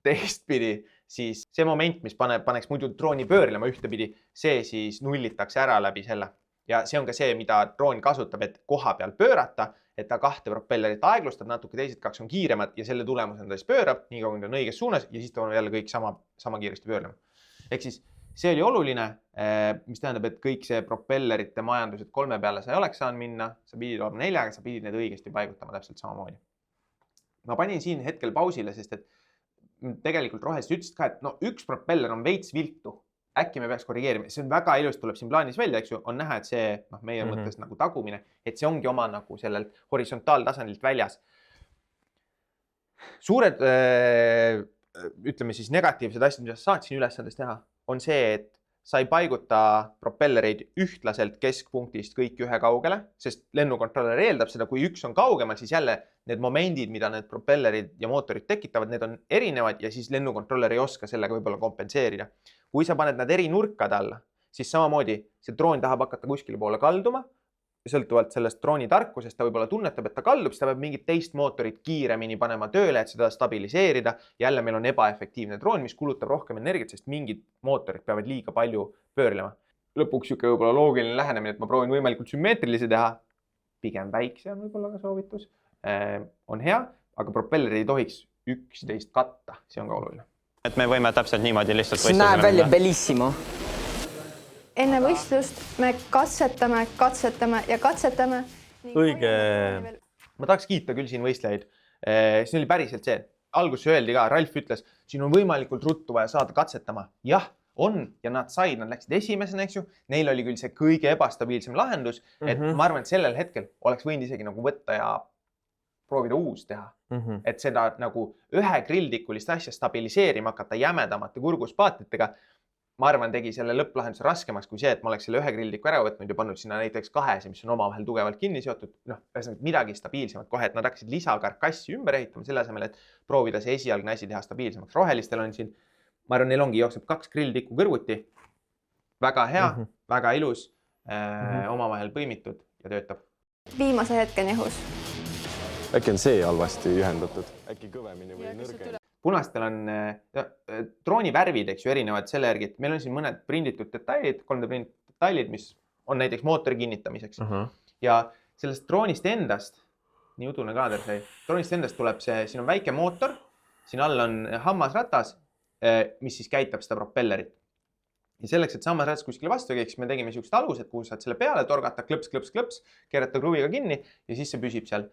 S1: teistpidi, siis see moment, mis paneks muidu drooni pöörlema ühtepidi, see siis nullitakse ära läbi selle. Ja see on ka see, mida droon kasutab, et koha peal pöörata, et ta 2 propellerit aeglustab, natuke teised 2 on kiiremad ja selle tulemusena ta siis pöörab, nii kaua kui ta on õiges suunas ja siis ta on jälle kõik sama kiiresti pöörlema. Ehk siis see oli oluline, mis tähendab, et kõik see propellerite majandused 3 peale sa ei oleks saanud minna, sa pidid olema 4, sa pidid need õigesti paigutama täpselt samamoodi. Ma panin siin hetkel pausile, sest et tegelikult rohelised ütlesid ka, et no 1 propeller on veits viltu. Äkki me peaks korrigeerima, see on väga ilusti tuleb siin plaanis välja, eks ju, on näha, et see meie mõttes nagu tagumine, et see ongi oma nagu sellelt horisontaaltasandilt väljas. Suured, ütleme siis negatiivsed asjad, mida sa saad siin ülesandest teha, on see, et sa ei paiguta propellereid ühtlaselt keskpunktist kõik ühe kaugele, sest lennukontroller eeldab seda, kui 1 on kaugemal, siis jälle need momendid, mida need propellerid ja mootorid tekitavad, need on erinevad ja siis lennukontroller ei oska sellega võib-olla kompenseerida. Kui sa paned nad eri nurkade alla, siis samamoodi see droon tahab hakata kuskile poole kalduma, sõltuvalt sellest drooni tarkusest ta võib-olla tunnetab, et ta kaldub, siis ta peab mingit teist mootorit kiiremini panema tööle, et seda stabiliseerida. Jälle meil on ebaefektiivne droon, mis kulutab rohkem energiat, sest mingid mootorid peavad liiga palju pöörlema. Lõpuks siuke võib-olla loogiline lähenemine, et ma proovin võimalikult sümmeetrilise teha. Pigem väikse on võib-olla ka soovitus. On hea, aga propelleri ei tohiks 11 katta, see on ka oluline.
S8: Et me võime täpselt niimoodi lihtsalt
S14: võistlusele minna. See näeb välja bellissimo.
S9: Enne võistlust me katsetame ja katsetame.
S1: Õige. Ma tahaks kiita küll siin võistlejaid. See oli päriselt see. Alguses öeldi ka, Ralf ütles, siin on võimalikult ruttu vaja saada katsetama. Jah, on ja nad läksid esimesena, eks ju. Neil oli küll see kõige ebastabiilsem lahendus, et ma arvan, et sellel hetkel oleks võinud isegi nagu võtta ja proovida uus teha. Et seda nagu ühe grilltikulist asja stabiliseerima hakata jämedamate kurguspaatitega, ma arvan, tegi selle lõpplahenduse raskemaks kui see, et ma oleks selle ühe grilltiku ära võtnud ja pannud sinna näiteks 2, mis on omavahel tugevalt kinni seotud. Midagi stabiilsemat kohe, et nad hakkasid lisakarkassi ümber ehitama selle asemel, et proovida see esialgne asi teha stabiilsemaks. Rohelistel on siin ma arvan, neil ongi, jookseb 2 grilltikku kõrvuti. Väga hea, väga ilus, omavahel põimitud ja töötab.
S9: Viimase hetkeni õhus.
S10: Äkki on see halvasti ühendatud? Äkki kõvemini või nõrgem?
S1: Punastel on drooni värvid, eks ju, erinevad selle järgi, et meil on siin mõned prinditud detailid, 3D prinditud detailid, mis on näiteks mootori kinnitamiseks. Ja sellest droonist endast, nii udune kaader sai, droonist endast tuleb see, siin on väike mootor, siin all on hammasratas, mis siis käitab seda propellerit. Ja selleks, et hammasratas kuskile vastu käiks, me tegime siuksed alused, kuhu saad selle peale torgata, klõps, keerata kruviga kinni ja siis see püsib seal.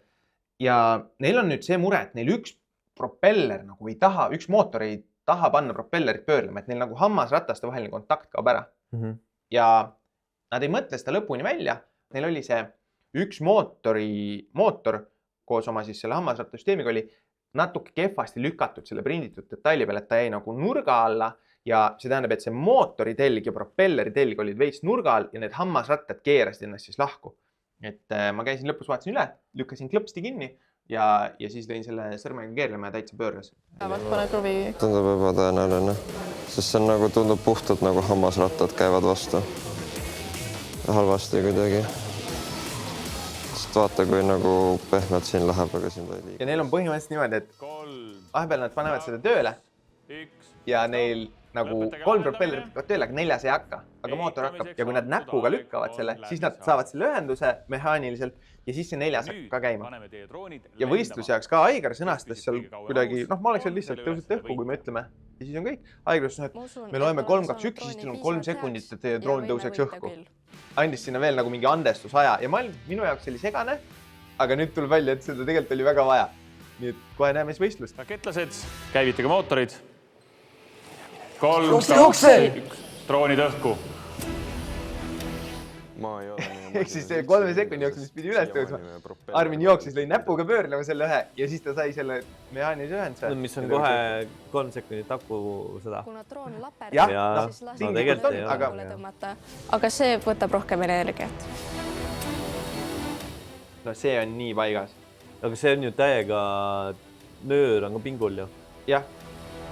S1: Ja neil on nüüd see mure, et neil üks propeller nagu ei taha, üks mootor ei taha panna propellerit pöörlema, et neil nagu hammasrataste vaheline kontakt kaob ära. Ja nad ei mõtle seda lõpuni välja. Neil oli see üks mootor koos oma siis selle hammasrattasüsteemiga oli natuke kehvasti lükatud selle prinditud detaili peale, et ta jäi nagu nurga alla ja see tähendab, et see mootori telg ja propelleri telg olid veits nurga all ja need hammasrattad keerasid ennast siis lahku. Et ma käisin lõpus, vaatasin üle, lükkasin klõpsti kinni ja siis tõin selle sõrmega keerlema ja täitsa pöörgas.
S12: Tundub ebatõenäoline, sest see on nagu tundub puhtalt nagu hammasrattad käivad vastu. Halvasti kuidagi. Sest vaata, kui nagu pehmelt siin läheb, aga siin ta ei liiga.
S1: Ja neil on põhimõtteliselt niimoodi, et vahepeal nad panevad seda tööle ja neil nagu 3 propellerit tööle, aga 4 ei hakka, aga mootor hakkab. Ja kui nad näpuga lükkavad selle, siis nad saavad selle ühenduse mehaaniliselt ja siis see 4 hakkab ka käima. Ja võistluse jaoks ka Aigar sõnastas seal kuidagi, ma oleks seal lihtsalt tõusete õhku, kui me ütleme. Ja siis on kõik. Aigar ütles, et me loeme 3, 2, 1, siis teil on 3 sekundit, et teie droon tõuseks õhku. Andis sinna veel nagu mingi andestusaja ja minu jaoks oli segane, aga nüüd tuleb välja, et seda tegelikult oli väga vaja. Nii et kohe näeme siis võistlust.
S5: Raketlased, käivitage mootorid. 3, 2, 1, droonid õhku.
S10: Ma ei ole
S1: ehk siis 3 sekundi jooksul, mis pidi üles tõusma. Armin jooksis, lõi näpuga pöörlema selle ühe ja siis ta sai selle mehaanilise ühenduse.
S2: Mis on kohe 3 sekundit taku seda.
S9: Kuna droon laperdab, siis lasi poole tõmmata. Aga see võtab rohkem energiat.
S1: No see on nii paigas.
S2: Aga see on ju täiega nöör on ka pingul ju.
S1: Jah.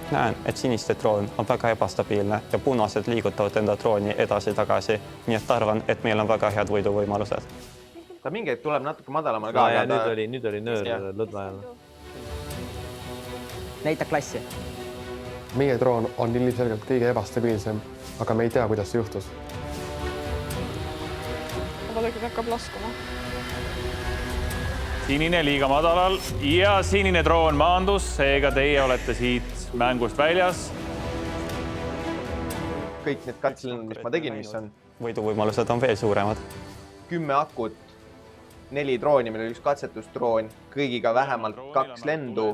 S8: Näen, et siniste droon on väga ebastabiilne ja punased liigutavad enda drooni edasi-tagasi, nii et arvan, et meil on väga head võiduvõimalused.
S1: Ta mingi hetk tuleb natuke madalamal ka.
S2: Ja nüüd oli nöör lõdvajal.
S14: Näita klassi.
S3: Meie droon on ilmselgelt kõige ebastabiilsem, aga me ei tea, kuidas see juhtus.
S9: Tegelikult hakkab laskuma.
S5: Sinine liiga madalal ja sinine droon maandus, seega teie olete siit mängust väljas.
S1: Kõik need katselennud, mis ma tegin, mis on
S8: võiduvõimalused on veel suuremad.
S1: 10 akut, 4 drooni, meil oli üks katsetusdroon, kõigiga vähemalt 2 lendu.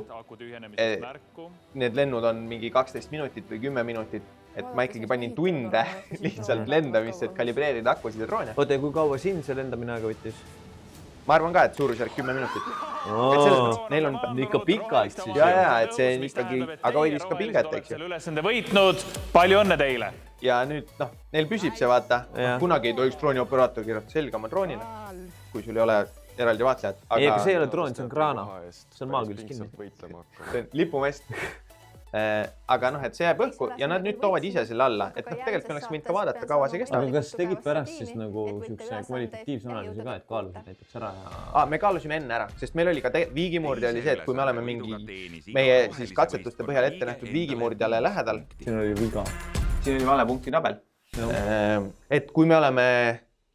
S1: Need lennud on mingi 12 minutit või 10 minutit, et ma ikkagi panin tunde lihtsalt lendamist, et kalibreerida akusid ja droone.
S2: Oota, kui kaua siin see lendamine aega võttis?
S1: Ma arvan ka, et suurusjärk 10 minutit. Neil on
S2: ikka pikalt siis.
S1: Ja, et see on ikkagi, aga hoidis ka pinget, eks ju.
S5: Selle ülesande võitnud, palju õnne teile!
S1: Ja nüüd, neil püsib see, vaata. Kunagi ei tohiks drooni operaator kirjata selga oma droonile, kui sul ei ole eraldi vaatlejad.
S2: Ei, aga see ei ole droon, see on kraana. See on maaküls kinni.
S1: See on lipumest. Aga et see jääb õhku ja nad nüüd toovad ise selle alla. Et tegelikult me oleks võinud ka vaadata, kaua see kestab.
S2: Aga kas tegid pärast siis nagu siukse kvalitatiivse analüüsi ka, et kaalusid näiteks ära ja...
S1: Me kaalusime enne ära, sest meil oli ka viigimurdja oli see, et kui me oleme mingi meie siis katsetuste põhjal ette nähtud viigimurdjale lähedal.
S2: Siin oli viga.
S1: Siin oli vale punkti tabel. Et kui me oleme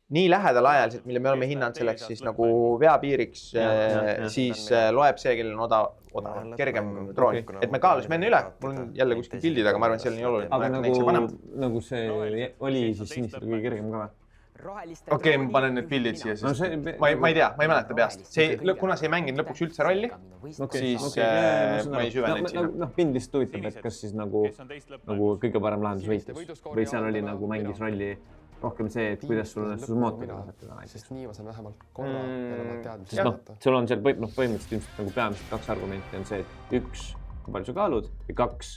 S1: nii lähedal ajaliselt, mille me oleme hinnanud selleks siis nagu veapiiriks, siis loeb see, kellel on kergem droon. Et me kaalusime enne üle, mul on jälle kuskil pildid, aga ma arvan, see oli nii oluline.
S2: Aga nagu see oli siis sinistel kõige kergem ka või?
S1: Okei, ma panen need pildid siia, sest ma ei tea, ma ei mäleta peast. Kuna see ei mänginud lõpuks üldse rolli, siis ma ei süvenenud sinna.
S2: Pind lihtsalt huvitab, et kas siis nagu kõige parem lahendus võitis või seal oli nagu mängis rolli rohkem see, et kuidas sul õnnestus mootori vahetada.
S3: Sest nii ma saan vähemalt korra enam teadmist
S2: võtta. Sul on seal põhimõtteliselt ilmselt nagu peamiselt 2 argumenti on see, et 1, kui palju sa kaalud ja 2,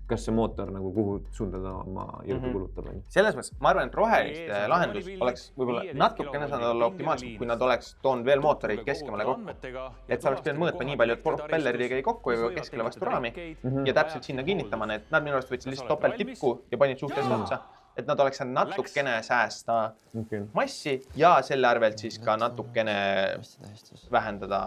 S2: kas see mootor nagu kuhu suunda ta oma jõudu kulutab.
S1: Selles mõttes, ma arvan, et roheliste lahendus oleks võib-olla natukene saanud olla optimaalsem, kui nad oleks toonud veel mootoreid keskemale kokku. Et sa oleks pidanud mõõtma nii palju, et propellerid ei käi kokku ja keskele vastu raami ja täpselt sinna kinnitama need. Nad minu arust võtsid lihtsalt topelt tipku ja panid suhteliselt otsa, et nad oleks saanud natukene säästa massi ja selle arvelt siis ka natukene vähendada,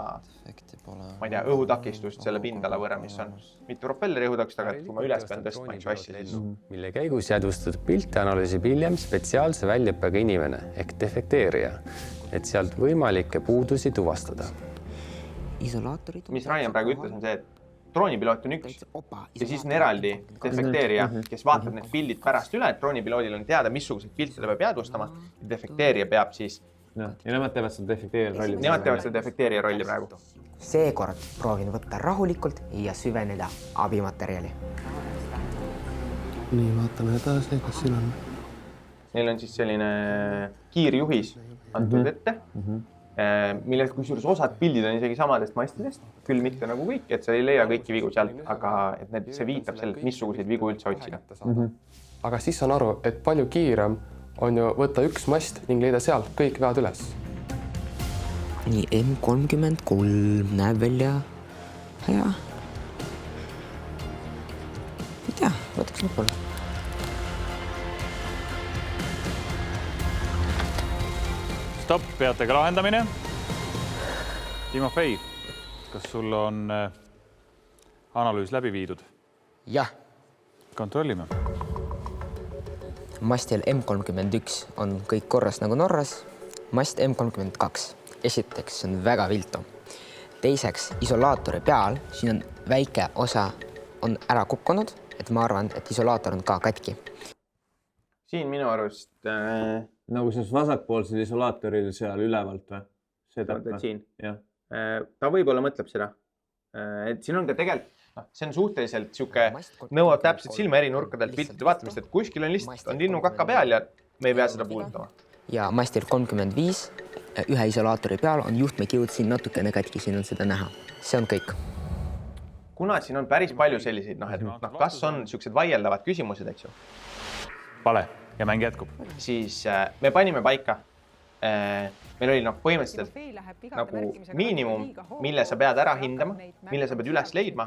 S1: ma ei tea, õhutakistust selle pindala võrra, mis on mitte propelleri õhutakist, aga kui ma üles pean tõstma üks asja siis.
S13: Mille käigus jäädvustatud pilte analüüsib hiljem spetsiaalse väljaõppega inimene ehk defekteerija, et sealt võimalikke puudusi tuvastada.
S1: Mis Ryan praegu ütles on see, et droonipiloot on üks ja siis on eraldi defekteerija, kes vaatab need pildid pärast üle, et droonipiloodil on teada, missuguseid pilte ta peab jäädvustama ja defekteerija peab siis...
S2: Ja nemad teevad seda defekteerija rolli.
S1: Nemad teevad seda defekteerija rolli praegu.
S14: Seekord proovin võtta rahulikult ja süveneda abimaterjali.
S3: Nii, vaatame edasi, kas siin on.
S1: Neil on siis selline kiirjuhis antud ette, millest kusjuures osad pildid on isegi samadest mastidest, küll mitte nagu kõik, et sa ei leia kõiki vigu sealt, aga et see viitab sellelt, missuguseid vigu üldse otsida.
S3: Aga siis saan aru, et palju kiirem on ju võtta üks mast ning leida sealt kõik vead üles.
S14: Nii, M33 näeb välja hea. Ei tea, võtaks lõpule.
S5: Stopp, peatega lahendamine. Timofei, kas sul on analüüs läbi viidud?
S14: Jah.
S5: Kontrollime.
S14: Mastil M31 on kõik korras nagu Norras. Mast M32. Esiteks, see on väga viltu. Teiseks, isolaatori peal, siin on väike osa on ära kukkunud, et ma arvan, et isolaator on ka katki.
S1: Siin minu arust...
S2: Nagu selles vasakpoolsel isolaatoril seal ülevalt või? See
S1: täpne? Siin. Ta võib-olla mõtleb seda. Et siin on ka tegelikult, see on suhteliselt siuke, nõuab täpselt silma eri nurkadelt piltide vaatamist, et kuskil on lihtsalt linnu kakka peal ja me ei pea seda puudutama.
S14: Ja mastil 35, ühe isolaatori peal on juhtmekiud siin natukene katki, siin on seda näha. See on kõik.
S1: Kuna siin on päris palju selliseid, kas on siuksed vaieldavad küsimused, eks ju?
S5: Vale ja mäng jätkub.
S1: Siis me panime paika. Meil oli põhimõtteliselt nagu miinimum, mille sa pead ära hindama, mille sa pead üles leidma.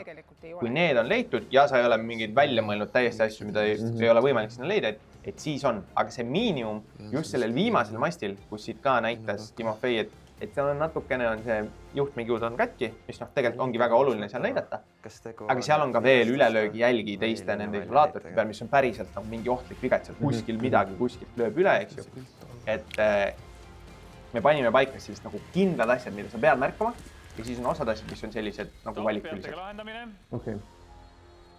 S1: Kui need on leitud ja sa ei ole mingid välja mõelnud täiesti asju, mida ei ole võimalik sinna leida, et siis on. Aga see miinimum just sellel viimasel mastil, kus siit ka näitas Timofei, et seal on natukene on see juhtmekiud on katki, mis tegelikult ongi väga oluline seal näidata. Aga seal on ka veel ülelöögi jälgi teiste nende isolaatorite peal, mis on päriselt mingi ohtlik viga, et seal kuskil midagi kuskilt lööb üle, eks ju. Et me panime paika sellised nagu kindlad asjad, mida sa pead märkama ja siis on osad asjad, mis on sellised nagu valikulised.
S2: Okei.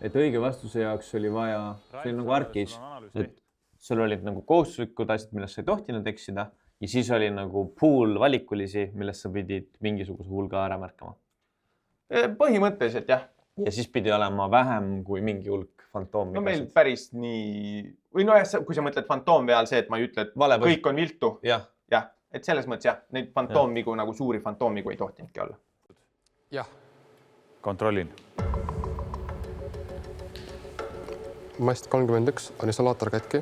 S2: Et õige vastuse jaoks oli vaja, see oli nagu arkis, et sul olid nagu kohustuslikud asjad, millest sa ei tohtinud eksida ja siis oli nagu pool valikulisi, millest sa pidid mingisuguse hulga ära märkama.
S1: Põhimõtteliselt, jah.
S2: Ja siis pidi olema vähem kui mingi hulk fantoomi.
S1: No meil päris nii... Või no jah, kui sa mõtled fantoomvea all see, et ma ei ütle, et kõik on viltu. Jah. Et selles mõttes jah, neid fantoommigu nagu suuri fantoommigu ei tohtinudki olla.
S3: Jah.
S5: Kontrollin.
S3: Mast 31 on isolaator katki.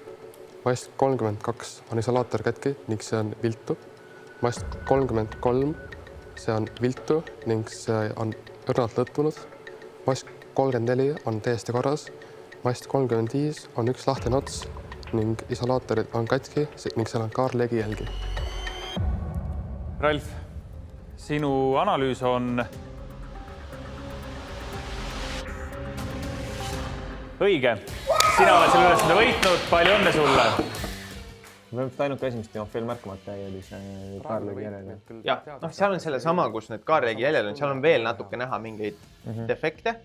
S3: Mast 32 on isolaator katki ning see on viltu. Mast 33, see on viltu ning see on õrnalt lõtvunud. Mast 34 on täiesti korras. Mast 35 on üks lahtine ots ning isolaatorid on katki ning seal on kaarlegi jälgi.
S5: Ralf, sinu analüüs on õige. Sina oled selle ülesande võitnud, palju õnne sulle.
S2: Ma peab ainuke asi, mis Timofeil märkamata jäi, oli see kaarlegi jäljel.
S1: Jah, seal on selle sama, kus need kaarlegi jäljel on, seal on veel natuke näha mingeid defekte,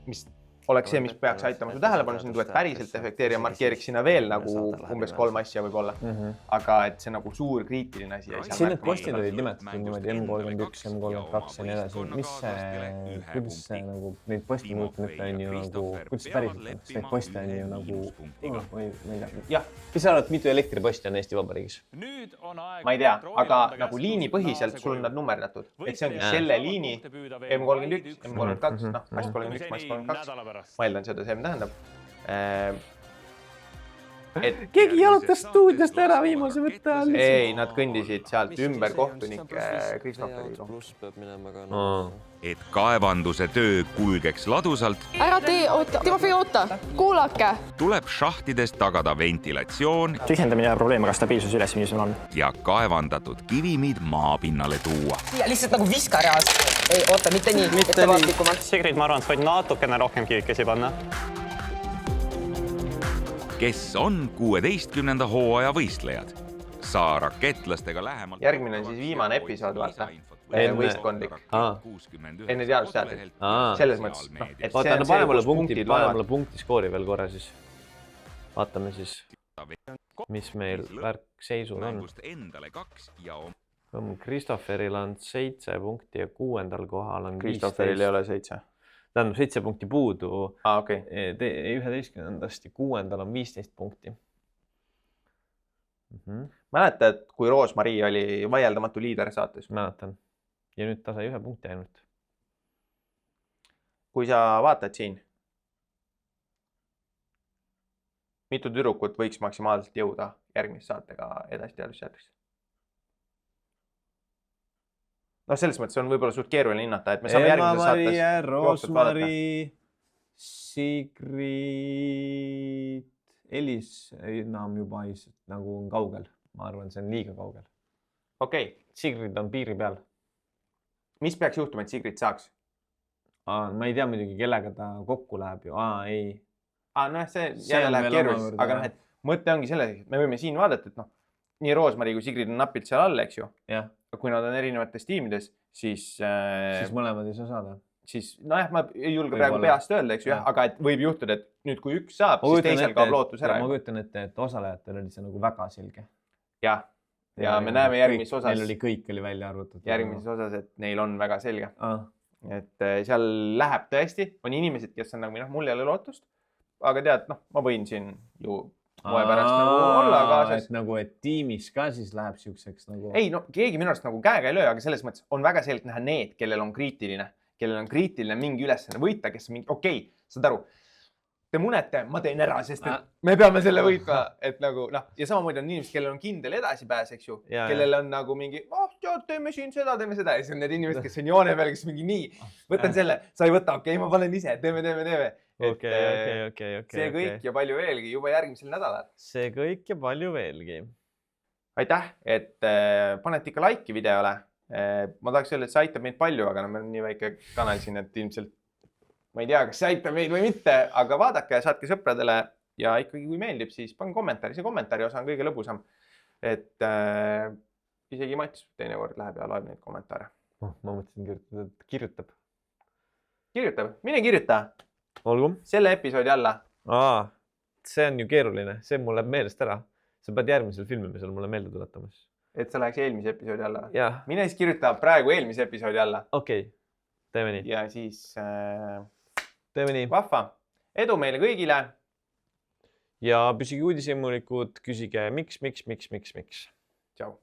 S1: mis oleks see, mis peaks aitama su tähelepanu, siin tuleb päriselt defekteerija, markeeriks sinna veel nagu umbes 3 asja võib-olla. Aga et see nagu suur kriitiline asi.
S2: Siin need postid olid nimetatud niimoodi M31, M32 ja nii edasi. Kuidas see nagu, neid posti muutumine on ju nagu, kuidas päriselt on? Neid poste on ju nagu, jah, mis sa arvad, mitu elektriposti on Eesti Vabariigis?
S1: Ma ei tea, aga nagu liinipõhiselt sul on nad nummerdatud. Et see ongi selle liini M31, M32, Mast 31, Mast 32. ma eeldan seda, see tähendab.
S2: Keegi jalutas stuudiost ära viimase võtte all.
S1: Ei, nad kõndisid sealt ümber kohtunike Christopheriga.
S4: Et kaevanduse töö kulgeks ladusalt,
S9: ära tee, oota, Timofei, oota, kuulake.
S4: tuleb šahtidest tagada ventilatsioon.
S8: Tühjendamine ja probleem, aga stabiilsus üles, mis sul on.
S4: Ja kaevandatud kivimid maapinnale tuua.
S14: Ja lihtsalt nagu viskareas. Ei, oota, mitte nii, ettevaatlikumalt.
S8: Sigrid, ma arvan, et võid natukene rohkem kivikesi panna.
S4: Kes on 16. hooaja võistlejad? Saa raketlastega lähemalt...
S1: Järgmine on siis viimane episood, vaata. Võistkondlik. Enne teadusseadlik. Selles mõttes.
S2: Vaata, no pane mulle punkti skoori veel korra siis. Vaatame siis, mis meil värk seisul on. Christopheril on 7 punkti ja 6. kohal on 15.
S1: Christopheril ei ole 7.
S2: Tähendab 7 punkti puudu.
S1: 11.
S2: ja 6. on 15 punkti.
S1: Mäletad, kui Roosmarii oli vaieldamatu liider saates?
S2: Mäletan. Ja nüüd ta sai 1 punkti ainult.
S1: Kui sa vaatad siin, mitu tüdrukut võiks maksimaalselt jõuda järgmise saatega edasi teadusseadriks? No selles mõttes on võib-olla suht keeruline hinnata, et me saame järgmises saates...
S2: Roosmari, Sigrid, Elis enam juba nagu on kaugel. Ma arvan, see on liiga kaugel.
S1: Okei.
S2: Sigrid on piiri peal.
S1: Mis peaks juhtuma, et Sigrid saaks?
S2: Ma ei tea muidugi, kellega ta kokku läheb ju. Ei.
S1: See jälle läheb keerulis. Aga mõte ongi selles, et me võime siin vaadata, et nii Roosmari kui Sigrid on napilt seal all, eks ju. Kui nad on erinevates tiimides, siis...
S2: Siis mõlemad ei saa saada.
S1: Siis, ma ei julge praegu peast öelda, eks ju, aga võib juhtuda, et nüüd kui üks saab, siis teisel kaob lootus ära.
S2: Ma kujutan ette, et osalejatel oli see nagu väga selge.
S1: Ja me näeme järgmises osas...
S2: Neil oli kõik välja arvutatud.
S1: Järgmises osas, et neil on väga selge. Et seal läheb tõesti, on inimesed, kes on nagu, mul ei ole lootust, aga tead, ma võin siin ju... moe pärast nagu olla kaasas.
S2: Et tiimis ka siis läheb siukseks nagu...
S1: Ei, keegi minu arust nagu käega ei löö, aga selles mõttes on väga selgelt näha need, kellel on kriitiline mingi ülesanne võita, kes on mingi, okei, saad aru, te munete, ma teen ära, sest me peame selle võitma, et nagu, ja samamoodi on inimesed, kellel on kindel edasipääs, eks ju, kellel on nagu mingi, teeme siin seda, ja siis on need inimesed, kes on joone peal, kes mingi nii, võtan selle, sa ei võta, okei, ma panen ise, teeme. See kõik ja palju veelgi juba järgmisel nädalal.
S2: See kõik ja palju veelgi.
S1: Aitäh, et panete ikka laiki videole. Ma tahaks öelda, et see aitab meid palju, aga meil on nii väike kanal siin, et ilmselt ma ei tea, kas see aitab meid või mitte, aga vaadake ja saatke sõpradele ja ikkagi kui meeldib, siis pange kommentaari. See kommentaari osa on kõige lõbusam. Et isegi Mats teinekord läheb ja loeb neid kommentaare.
S2: Ma mõtlesin kirjutada, et kirjutab.
S1: Kirjutab? Mine kirjuta!
S2: Olgu.
S1: Selle episoodi alla.
S2: See on ju keeruline. See mul läheb meelest ära. Sa pead järgmisel filmimisel mulle meelde tuletamas.
S1: Et sa läheks eelmise episoodi alla?
S2: Jah.
S1: Mine siis kirjuta praegu eelmise episoodi alla.
S2: Okei. Teeme nii.
S1: Ja siis...
S2: Teeme nii.
S1: Vahva. Edu meile kõigile.
S2: Ja püsige uudishimulikud. Küsige miks. Tšau.